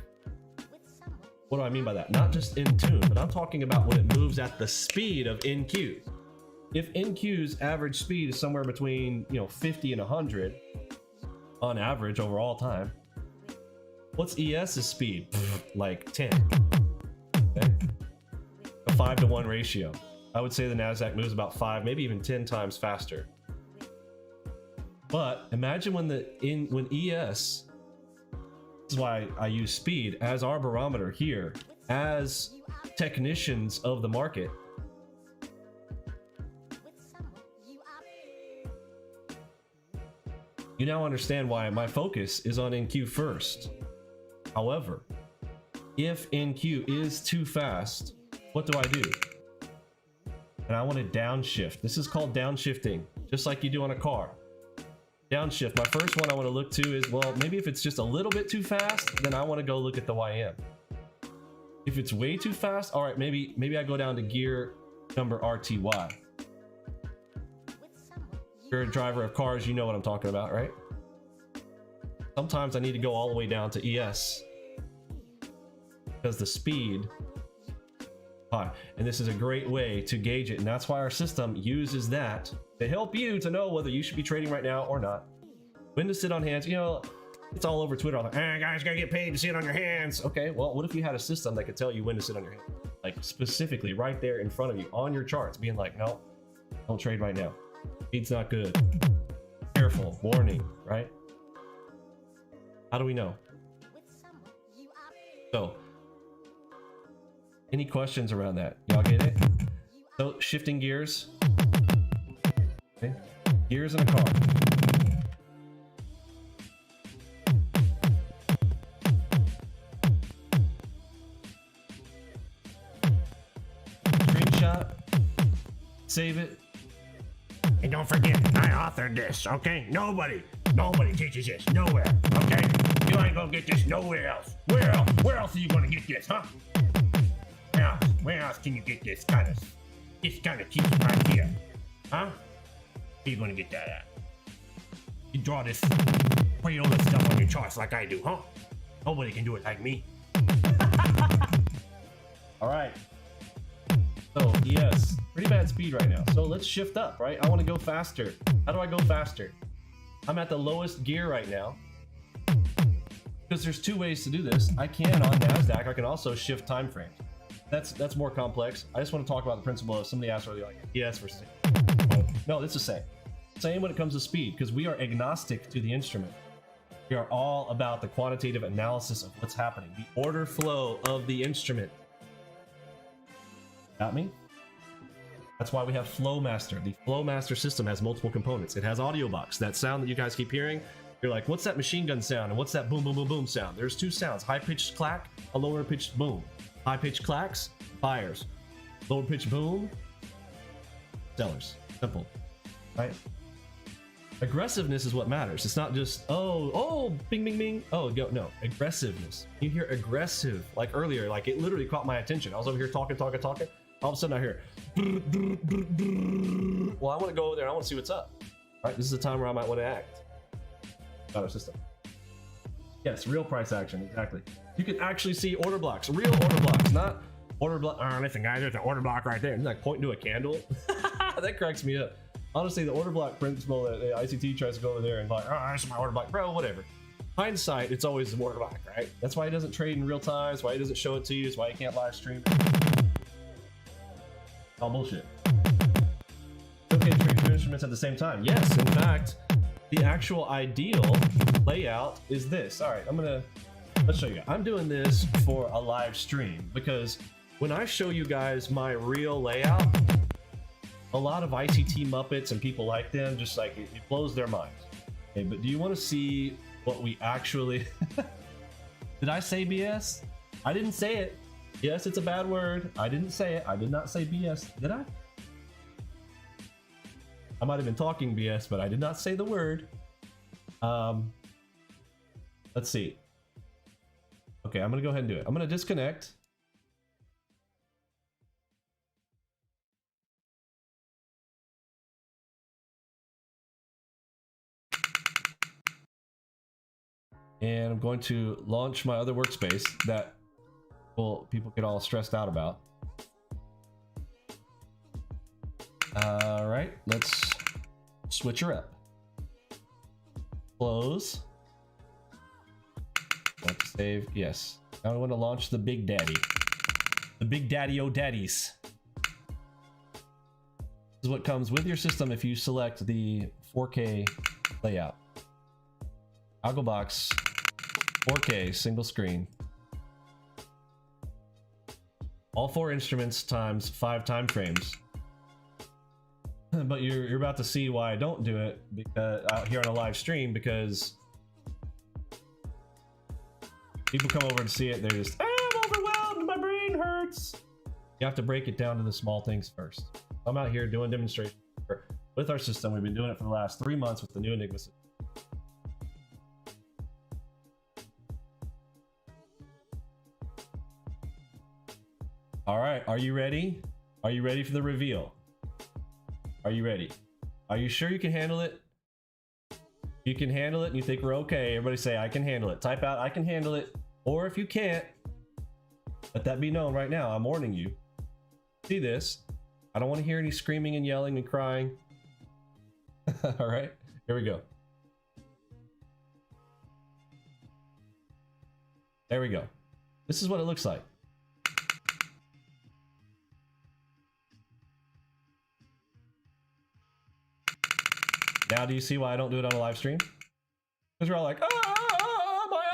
Speaker 1: what do I mean by that? Not just in tune, but I'm talking about when it moves at the speed of NQ. If NQ's average speed is somewhere between, you know, 50 and 100 on average over all time, what's ES's speed? Like 10. Okay? A 5-to-1 ratio. I would say the NASDAQ moves about 5, maybe even 10 times faster. But imagine when ES, this is why I use speed as our barometer here, as technicians of the market. You now understand why my focus is on NQ first. However, if NQ is too fast, what do I do? And I want to downshift. This is called downshifting, just like you do on a car. Downshift. My first one I want to look to is, well, maybe if it's just a little bit too fast, then I want to go look at the YM. If it's way too fast, all right, maybe I go down to gear number RTY. If you're a driver of cars, you know what I'm talking about, right? Sometimes I need to go all the way down to ES because the speed high, and this is a great way to gauge it, and that's why our system uses that to help you to know whether you should be trading right now or not. When to sit on hands, you know, it's all over Twitter. All like, guys, gotta get paid to sit on your hands. Okay, well, what if you had a system that could tell you when to sit on your hands, like specifically right there in front of you on your charts, being like, no, don't trade right now. Speed's not good. Careful, warning, right? How do we know? So, any questions around that? Y'all get it? So, shifting gears. Okay. Gears in a car. Screenshot. Save it.
Speaker 2: And don't forget, I authored this, okay? Nobody teaches this, nowhere, okay? You ain't gonna get this nowhere else. Where else are you gonna get this, huh? Now, where else can you get this kind of teaching right here, huh? Where you gonna get that at? You draw this Crayola stuff on your charts like I do, huh? Nobody can do it like me.
Speaker 1: All right. So, yes, pretty bad speed right now. So let's shift up, right? I want to go faster. How do I go faster? I'm at the lowest gear right now. Because there's two ways to do this. I can on NASDAQ. I can also shift time frames. That's more complex. I just want to talk about the principle of somebody asked earlier, like ES versus. No, it's the same. Same when it comes to speed, because we are agnostic to the instrument. We are all about the quantitative analysis of what's happening, the order flow of the instrument. Got me? That's why we have Flowmaster. The Flowmaster system has multiple components. It has AudioBox, that sound that you guys keep hearing. You're like, what's that machine gun sound? And what's that boom, boom, boom, boom sound? There's two sounds, high-pitched clack, a lower-pitched boom. High-pitched clacks, buyers. Lower-pitched boom, sellers. Simple, right? Aggressiveness is what matters. It's not just, oh, bing, bing, bing. Oh, go, no, aggressiveness. You hear aggressive, like earlier, like it literally caught my attention. I was over here talking. All of a sudden I hear, well, I want to go over there. I want to see what's up. All right, this is a time where I might want to act. About our system. Yes, real price action, exactly. You can actually see order blocks, real order blocks, not order block. Oh, listen, guys, there's an order block right there. And like pointing to a candle. That cracks me up. Honestly, the order block principle that the ICT tries to go over there and like, oh, that's my order block, bro, whatever. Hindsight, it's always the order block, right? That's why he doesn't trade in real time. That's why he doesn't show it to you. That's why he can't live stream it. All bullshit. Okay, trade two instruments at the same time. Yes, in fact, the actual ideal layout is this. All right, let's show you guys. I'm doing this for a live stream because when I show you guys my real layout, a lot of ICT Muppets and people like them, just like it blows their minds. Okay, but do you want to see what we actually... Did I say BS? I didn't say it. Yes, it's a bad word. I didn't say it. I did not say BS. Did I? I might have been talking BS, but I did not say the word. Let's see. Okay, I'm gonna go ahead and do it. I'm gonna disconnect. And I'm going to launch my other workspace that people get all stressed out about. All right, let's switch her up. Close. Let's save. Yes. Now I want to launch the Big Daddy. The Big Daddy O Daddies. This is what comes with your system if you select the 4K layout. AlgoBox 4K single screen. All 4 instruments times 5 time frames. But you're about to see why I don't do it because out here on a live stream, because people come over to see it, they're just, I'm overwhelmed, my brain hurts. You have to break it down to the small things first. I'm out here doing demonstrations with our system. We've been doing it for the last 3 months with the new Enigma system. All right, are you ready? Are you ready for the reveal? Are you ready? Are you sure you can handle it? You can handle it and you think we're okay. Everybody say, I can handle it. Type out, I can handle it. Or if you can't, let that be known right now. I'm warning you. See this. I don't want to hear any screaming and yelling and crying. All right, here we go. There we go. This is what it looks like. Now, do you see why I don't do it on a live stream? Because we're all like, my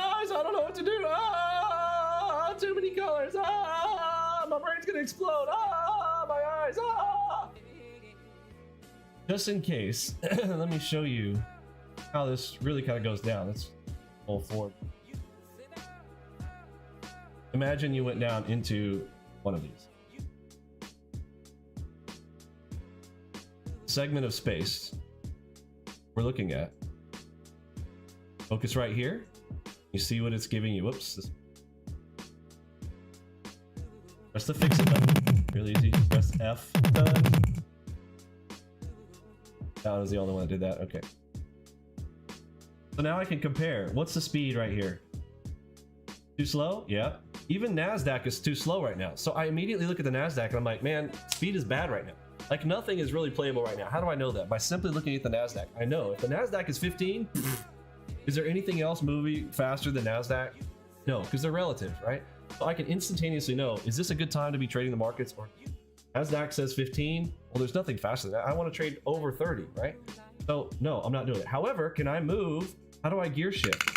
Speaker 1: eyes, I don't know what to do. Too many colors. My brain's gonna explode. My eyes. Just in case, let me show you how this really kind of goes down. Let's pull forward. Imagine you went down into one of these. Segment of space we're looking at. Focus right here. You see what it's giving you. Whoops. Press the fix it button. Really easy. Press F. Done. That was the only one that did that. Okay. So now I can compare. What's the speed right here? Too slow? Yeah. Even NASDAQ is too slow right now. So I immediately look at the NASDAQ and I'm like, man, speed is bad right now. Like nothing is really playable right now. How do I know that? By simply looking at the NASDAQ. I know if the NASDAQ is 15, is there anything else moving faster than NASDAQ? No, because they're relative, right? So I can instantaneously know, is this a good time to be trading the markets? Or NASDAQ says 15, well, there's nothing faster than that. I want to trade over 30, right? So no, I'm not doing it. However, can I move? How do I gear shift?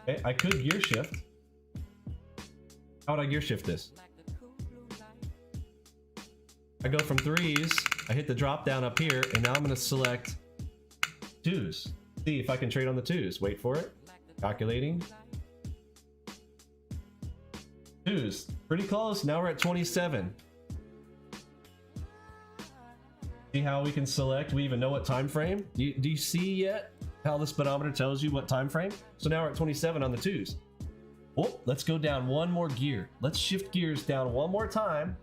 Speaker 1: Okay, I could gear shift. How would I gear shift this? I go from 3s, I hit the drop down up here, and now I'm going to select 2s. See if I can trade on the 2s. Wait for it. Calculating. 2s. Pretty close. Now we're at 27. See how we can select? We even know what time frame. Do you see yet how the speedometer tells you what time frame? So now we're at 27 on the 2s. Oh, let's go down one more gear. Let's shift gears down one more time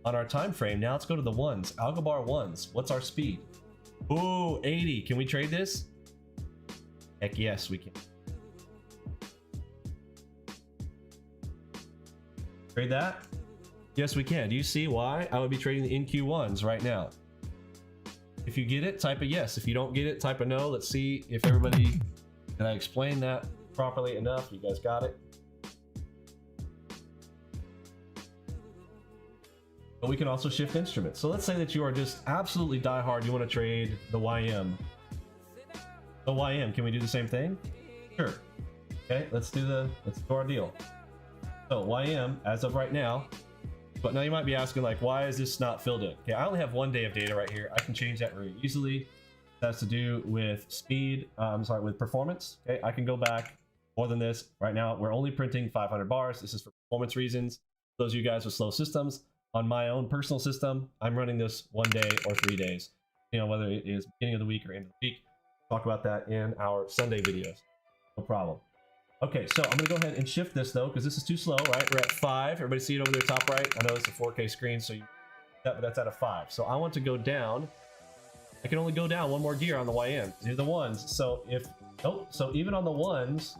Speaker 1: on our time frame. Now let's go to the 1s. AlgoBar 1s. What's our speed? Ooh, 80. Can we trade this? Heck yes, we can. Trade that? Yes, we can. Do you see why I would be trading the NQ1s right now? If you get it, type a yes. If you don't get it, type a no. Let's see if everybody... Did I explain that properly enough? You guys got it? But we can also shift instruments. So let's say that you are just absolutely diehard. You want to trade the YM. The YM, can we do the same thing? Sure. Okay, let's do our deal. So YM, as of right now, but now you might be asking, like, why is this not filled in? Okay, I only have 1 day of data right here. I can change that very easily. That has to do with speed, with performance. Okay, I can go back more than this. Right now, we're only printing 500 bars. This is for performance reasons. Those of you guys with slow systems, on my own personal system, I'm running this 1 day or 3 days. You know, whether it is beginning of the week or end of the week. Talk about that in our Sunday videos. No problem. Okay, so I'm gonna go ahead and shift this though, because this is too slow, right? We're at 5. Everybody see it over there top right? I know it's a 4K screen, so but that's at a 5. So I want to go down. I can only go down one more gear on the YM. These are the 1s. So so even on the 1s,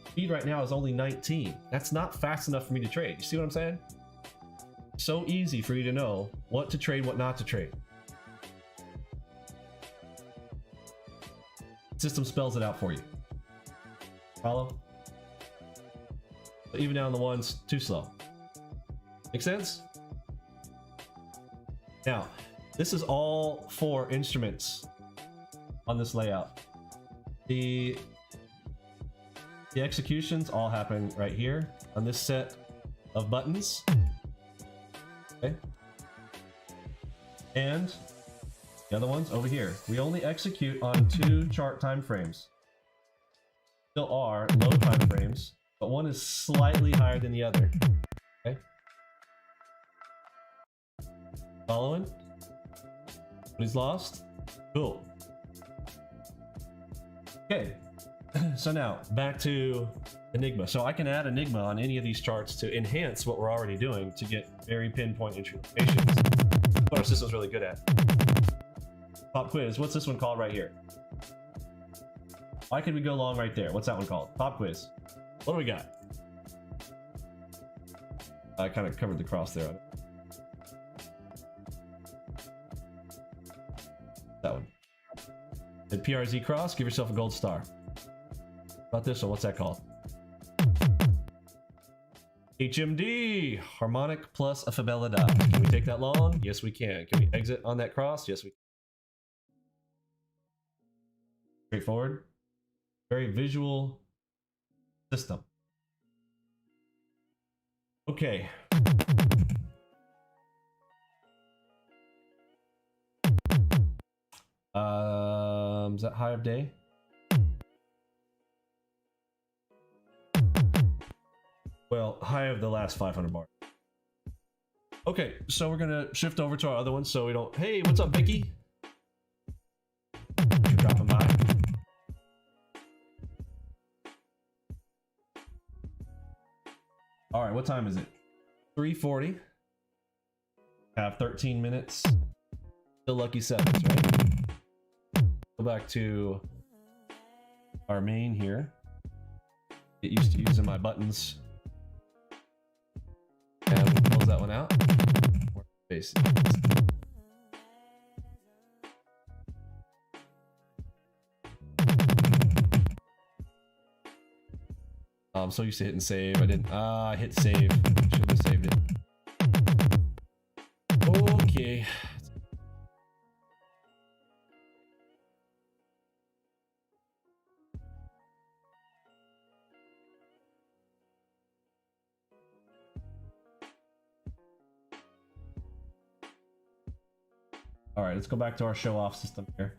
Speaker 1: speed right now is only 19. That's not fast enough for me to trade. You see what I'm saying? So easy for you to know what to trade, what not to trade. System spells it out for you. Follow? But even down the 1s, too slow. Make sense? Now, this is all 4 instruments on this layout. The executions all happen right here on this set of buttons. Okay. And the other ones over here. We only execute on 2 chart time frames. Still are low time frames, but one is slightly higher than the other. Okay. Following? He's lost? Cool. Okay. So now back to Enigma. So I can add Enigma on any of these charts to enhance what we're already doing to get very pinpoint entry locations. What our system's really good at. Pop quiz. What's this one called right here? Why could we go long right there? What's that one called? Pop quiz. What do we got? I kind of covered the cross there. That one. Did PRZ cross? Give yourself a gold star. About this one, what's that called? HMD, harmonic plus a Fabella die. Can we take that long? Yes, we can. Can we exit on that cross? Yes, we can. Straightforward. Very visual system. Okay. Is that high of day? Well, high of the last 500 bars. Okay, so we're gonna shift over to our other one so we don't... Hey, what's up, Vicky? You're dropping by. All right, what time is it? 3:40. Have 13 minutes. Still lucky sevens, right? Go back to our main here. Get used to using my buttons. And we'll close that one out. I'm so used to hitting save. I didn't. I hit save. Should have saved it. Okay. All right, let's go back to our show off system here.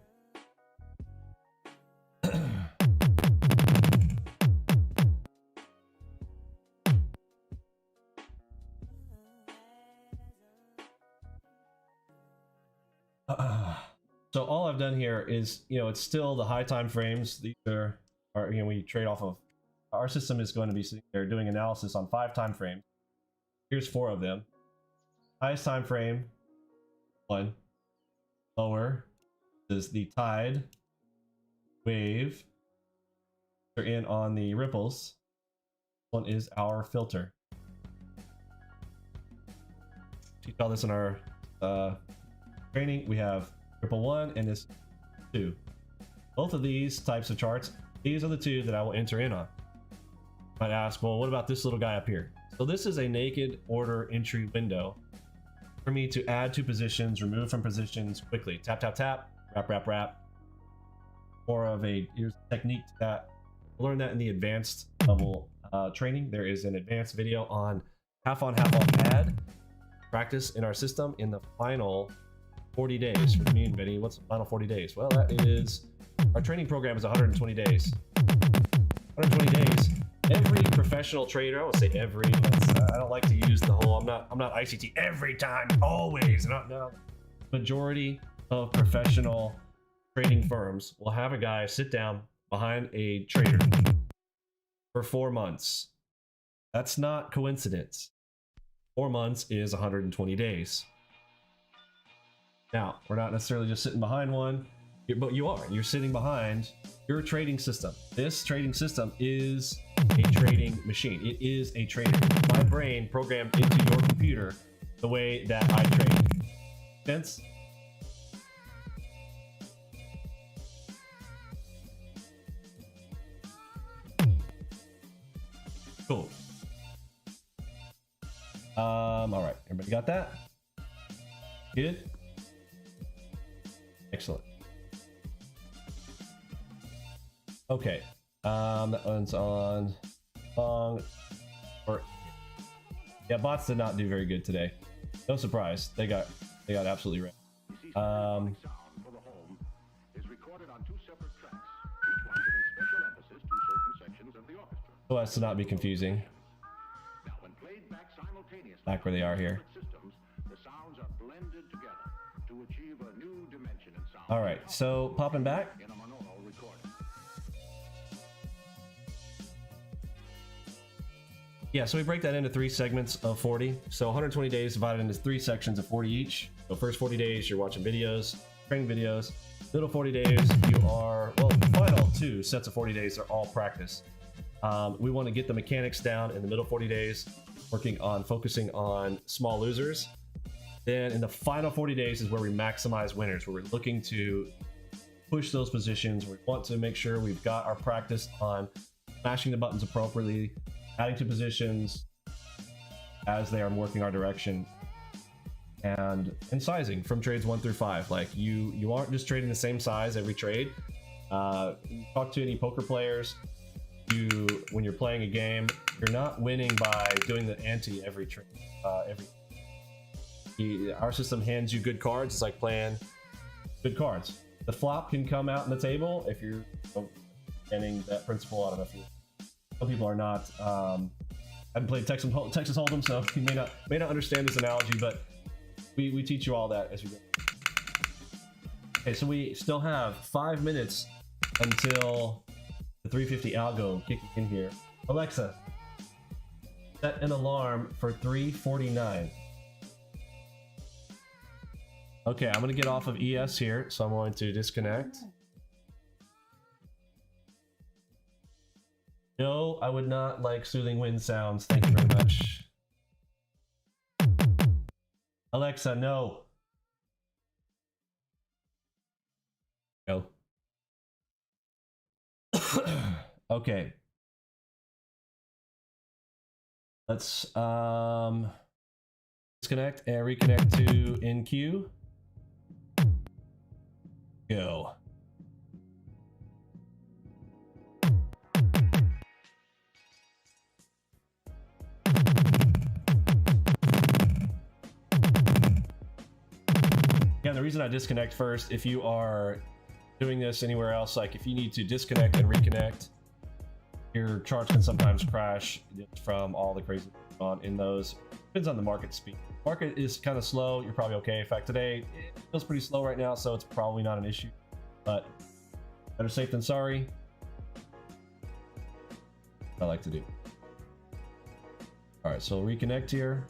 Speaker 1: So all I've done here is, it's still the high time frames. These are we trade off of. Our system is going to be sitting there doing analysis on 5 time frames. Here's 4 of them. Highest time frame, 1. Lower is the tide, wave. They're in on the ripples. One is our filter. Teach all this in our training. We have ripple 1 and this 2. Both of these types of charts, these are the 2 that I will enter in on. Might ask, well, what about this little guy up here? So this is a naked order entry window for me to add to positions, remove from positions quickly. Tap, tap, tap, wrap, wrap, wrap. More of a here's a technique to that. Learn that in the advanced level training. There is an advanced video on half on, half off add practice in our system in the final 40 days. For me and Vinny, what's the final 40 days? Well, that is our training program is 120 days. 120 days. Every professional trader, I would say every. I don't like to use the whole. I'm not ICT every time, always. No. Majority of professional trading firms will have a guy sit down behind a trader for 4 months. That's not coincidence. 4 months is 120 days. Now, we're not necessarily just sitting behind one, but you are. You're sitting behind your trading system. This trading system is a trading machine. It is a trader. My brain programmed into your computer the way that I trade. Sense? Cool. All right. Everybody got that? Good? Excellent. Okay. That one's on long. Yeah, bots did not do very good today. No surprise. They got absolutely right. So as to not be confusing. Back where they are here. All right, so popping back. Yeah, so we break that into 3 segments of 40. So 120 days divided into 3 sections of 40 each. So first 40 days, you're watching videos, training videos. Middle 40 days, you are, well, the final 2 sets of 40 days are all practice. We want to get the mechanics down in the middle 40 days, focusing on small losers. Then in the final 40 days is where we maximize winners, where we're looking to push those positions. We want to make sure we've got our practice on smashing the buttons appropriately, adding to positions as they are working our direction, and sizing from trades 1 through 5. Like you aren't just trading the same size every trade. Talk to any poker players. When you're playing a game, you're not winning by doing the ante every trade. Our system hands you good cards. It's like playing good cards. The flop can come out on the table if you're getting that principle. I don't know if some people are not. I haven't played Texas Hold'em, so you may not understand this analogy, but we teach you all that as we go. Okay, so we still have 5 minutes until the 350 algo kicking in here. Alexa, set an alarm for 3:49. Okay, I'm gonna get off of ES here, so I'm going to disconnect. No, I would not like soothing wind sounds. Thank you very much. Alexa, no. No. Okay. Let's disconnect and reconnect to NQ. Go. Yeah, the reason I disconnect first, if you are doing this anywhere else, like if you need to disconnect and reconnect, your charts can sometimes crash from all the crazy going on in those. Depends on the market speed. Market is kind of slow. You're probably okay. In fact, today it feels pretty slow right now, so it's probably not an issue. But better safe than sorry. I like to do. All right, so we'll reconnect here.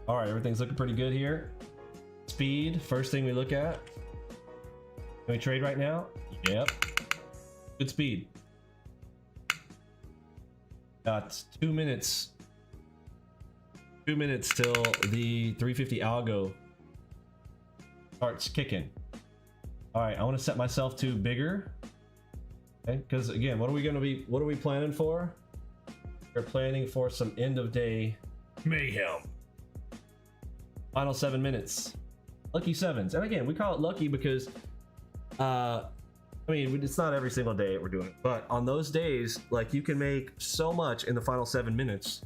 Speaker 1: All right, everything's looking pretty good here. Speed, first thing we look at. Can we trade right now? Yep. Good speed. Got 2 minutes. 2 minutes till the 350 algo starts kicking. All right, I want to set myself to bigger. Okay, because again, what are we planning for? We're planning for some end of day
Speaker 2: Mayhem.
Speaker 1: final 7 minutes. Lucky sevens. And again, we call it lucky because I mean, it's not every single day we're doing it, but on those days, like, you can make so much in the final 7 minutes.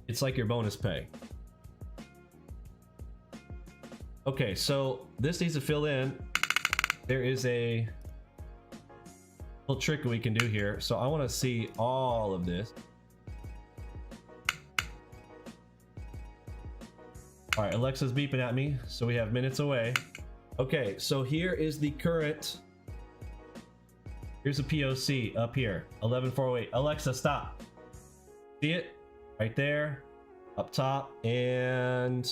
Speaker 1: It's like your bonus pay. Okay, so this needs to fill in. There is a little trick we can do here. So I want to see all of this. All right, Alexa's beeping at me, so we have minutes away. Okay, so here is the current. Here's a POC up here, 11,408. Alexa, stop. See it? Right there, up top, and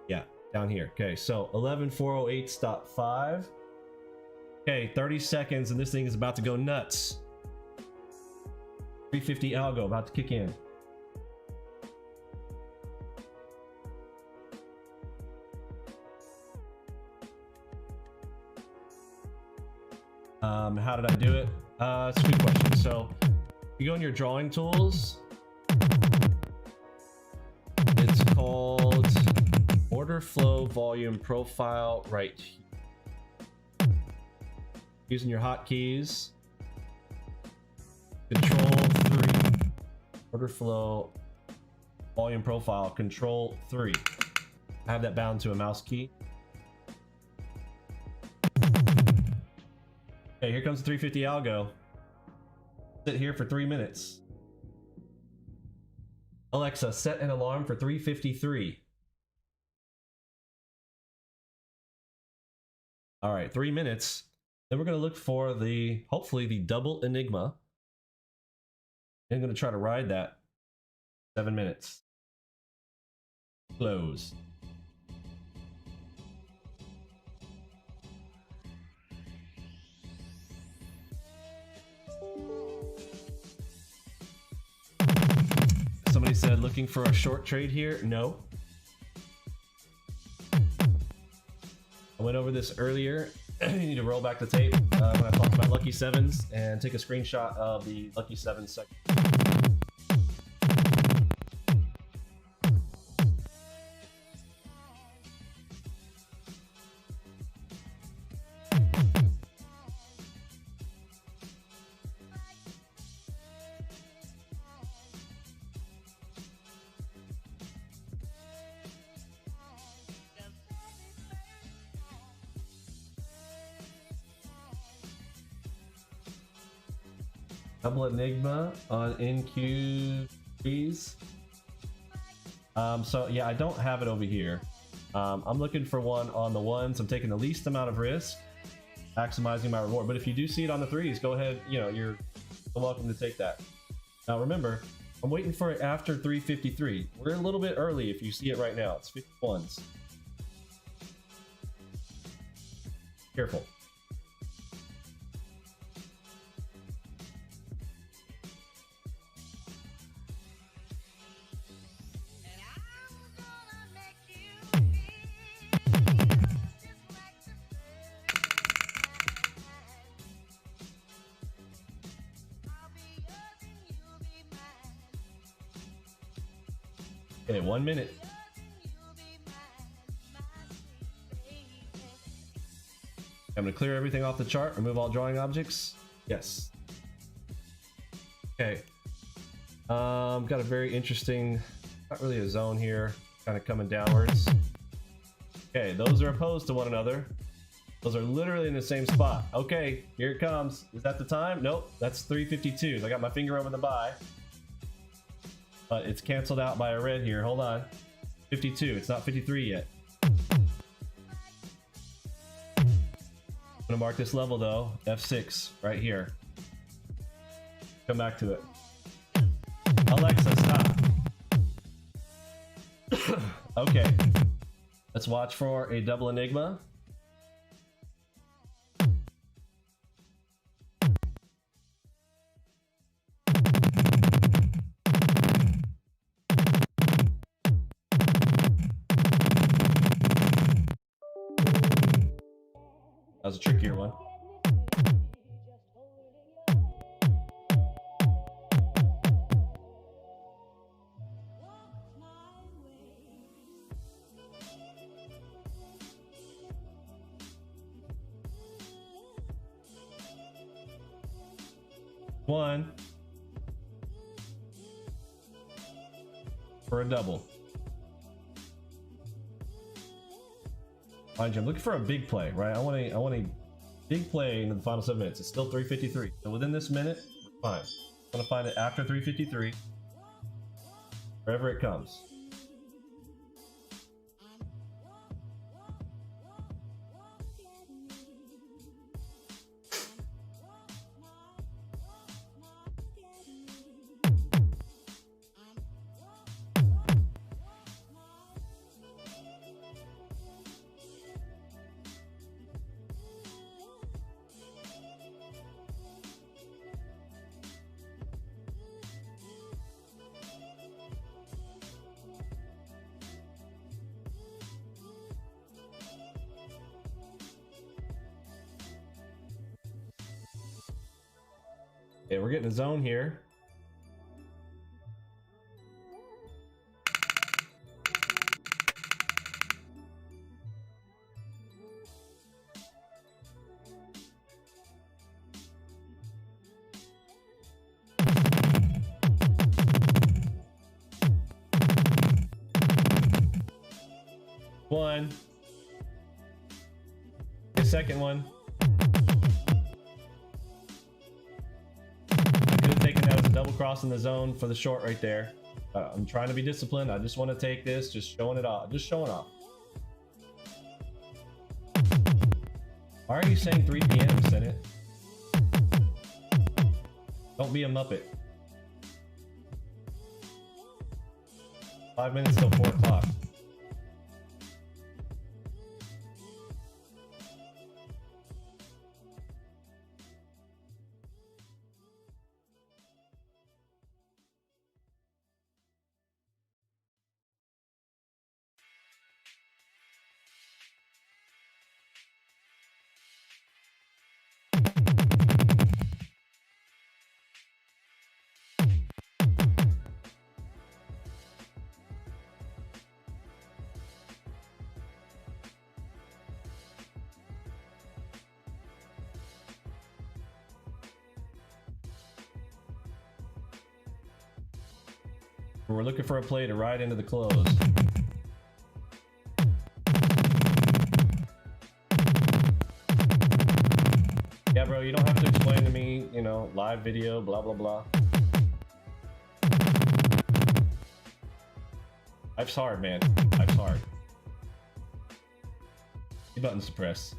Speaker 1: yeah, down here. Okay, so 11,408 stop 5. Okay, 30 seconds, and this thing is about to go nuts. 350 algo about to kick in. How did I do it? It's a good question. So you go in your drawing tools. It's called order flow volume profile right here. Using your hotkeys. Control 3. Order flow volume profile. Control 3. I have that bound to a mouse key. Okay, here comes the 350 algo. Sit here for 3 minutes. Alexa, set an alarm for 3:53. All right, 3 minutes. Then we're going to look for hopefully the double enigma. I'm going to try to ride that 7 minutes. Close. Somebody said looking for a short trade here. No. I went over this earlier. You need to roll back the tape when I talked about lucky sevens and take a screenshot of the lucky sevens section. Double enigma on NQ3s. So yeah, I don't have it over here. I'm looking for one on the ones. I'm taking the least amount of risk, maximizing my reward. But if you do see it on the threes, go ahead. You know, you're welcome to take that. Now remember, I'm waiting for it after 353. We're a little bit early. If you see it right now, it's 51s. Careful. Okay, 1 minute. I'm going to clear everything off the chart, remove all drawing objects. Yes. Okay. Got a very interesting, not really a zone here, kind of coming downwards. Okay, those are opposed to one another. Those are literally in the same spot. Okay, here it comes. Is that the time? Nope, that's 352. I got my finger over the buy. But it's canceled out by a red here. Hold on. 52. It's not 53 yet. I'm gonna mark this level though. F6 right here. Come back to it. Alexa, stop. Okay. Let's watch for a double enigma. That was a trickier one. One for a double. Mind you, I'm looking for a big play, right? I want a big play into the final 7 minutes. It's still 3:53. So within this minute, we're fine. I'm gonna find it after 3:53, wherever it comes. Okay, we're getting a zone here. One. The second one. Double crossing the zone for the short right there. I'm trying to be disciplined. I just want to take this, just showing it off. Just showing off. Why are you saying 3 p.m., Senate? Don't be a Muppet. 5 minutes till 4 o'clock. We're looking for a play to ride into the close. Yeah, bro, you don't have to explain to me, you know, live video, blah, blah, blah. Life's hard, man. Life's hard. The buttons to press.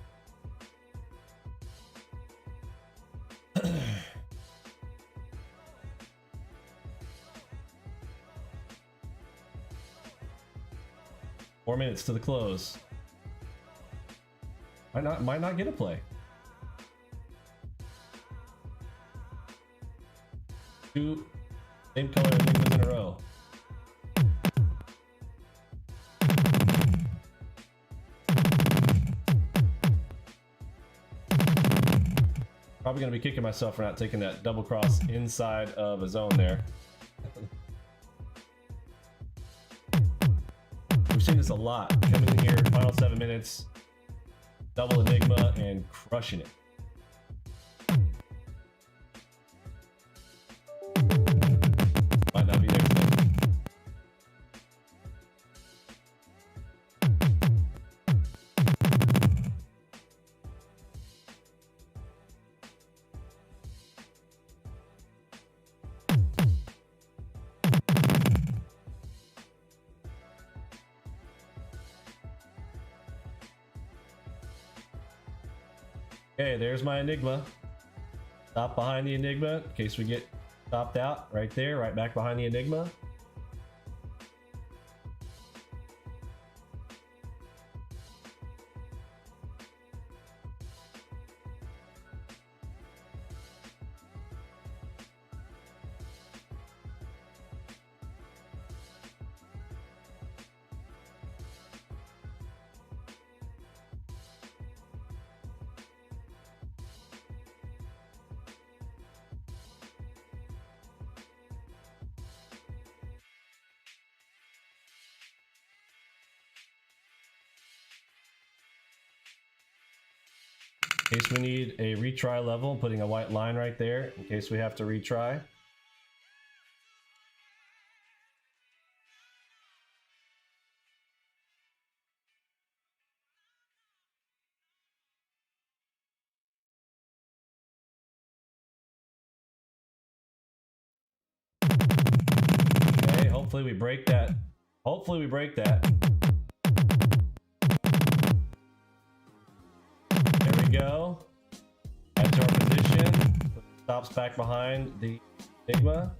Speaker 1: 4 minutes to the close. Might not get a play. 2 same color enigmas in a row. Probably gonna be kicking myself for not taking that double cross inside of a zone there. We've seen this a lot. Coming in here, final 7 minutes, double enigma and crushing it. Might not be next time. Okay, there's my enigma. Stop behind the enigma in case we get stopped out. Right there, right back behind the enigma. In case we need a retry level, putting a white line right there in case we have to retry. Okay, hopefully we break that. Hopefully we break that. There we go. Back to our position. Stops back behind the enigma.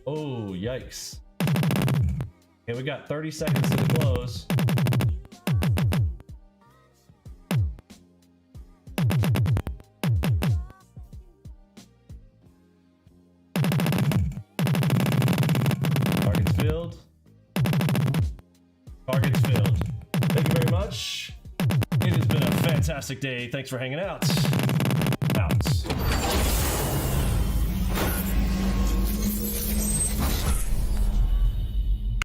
Speaker 1: Oh, yikes. Okay, we got 30 seconds to the close. Targets filled. Targets filled. Thank you very much. It has been a fantastic day. Thanks for hanging out. Out.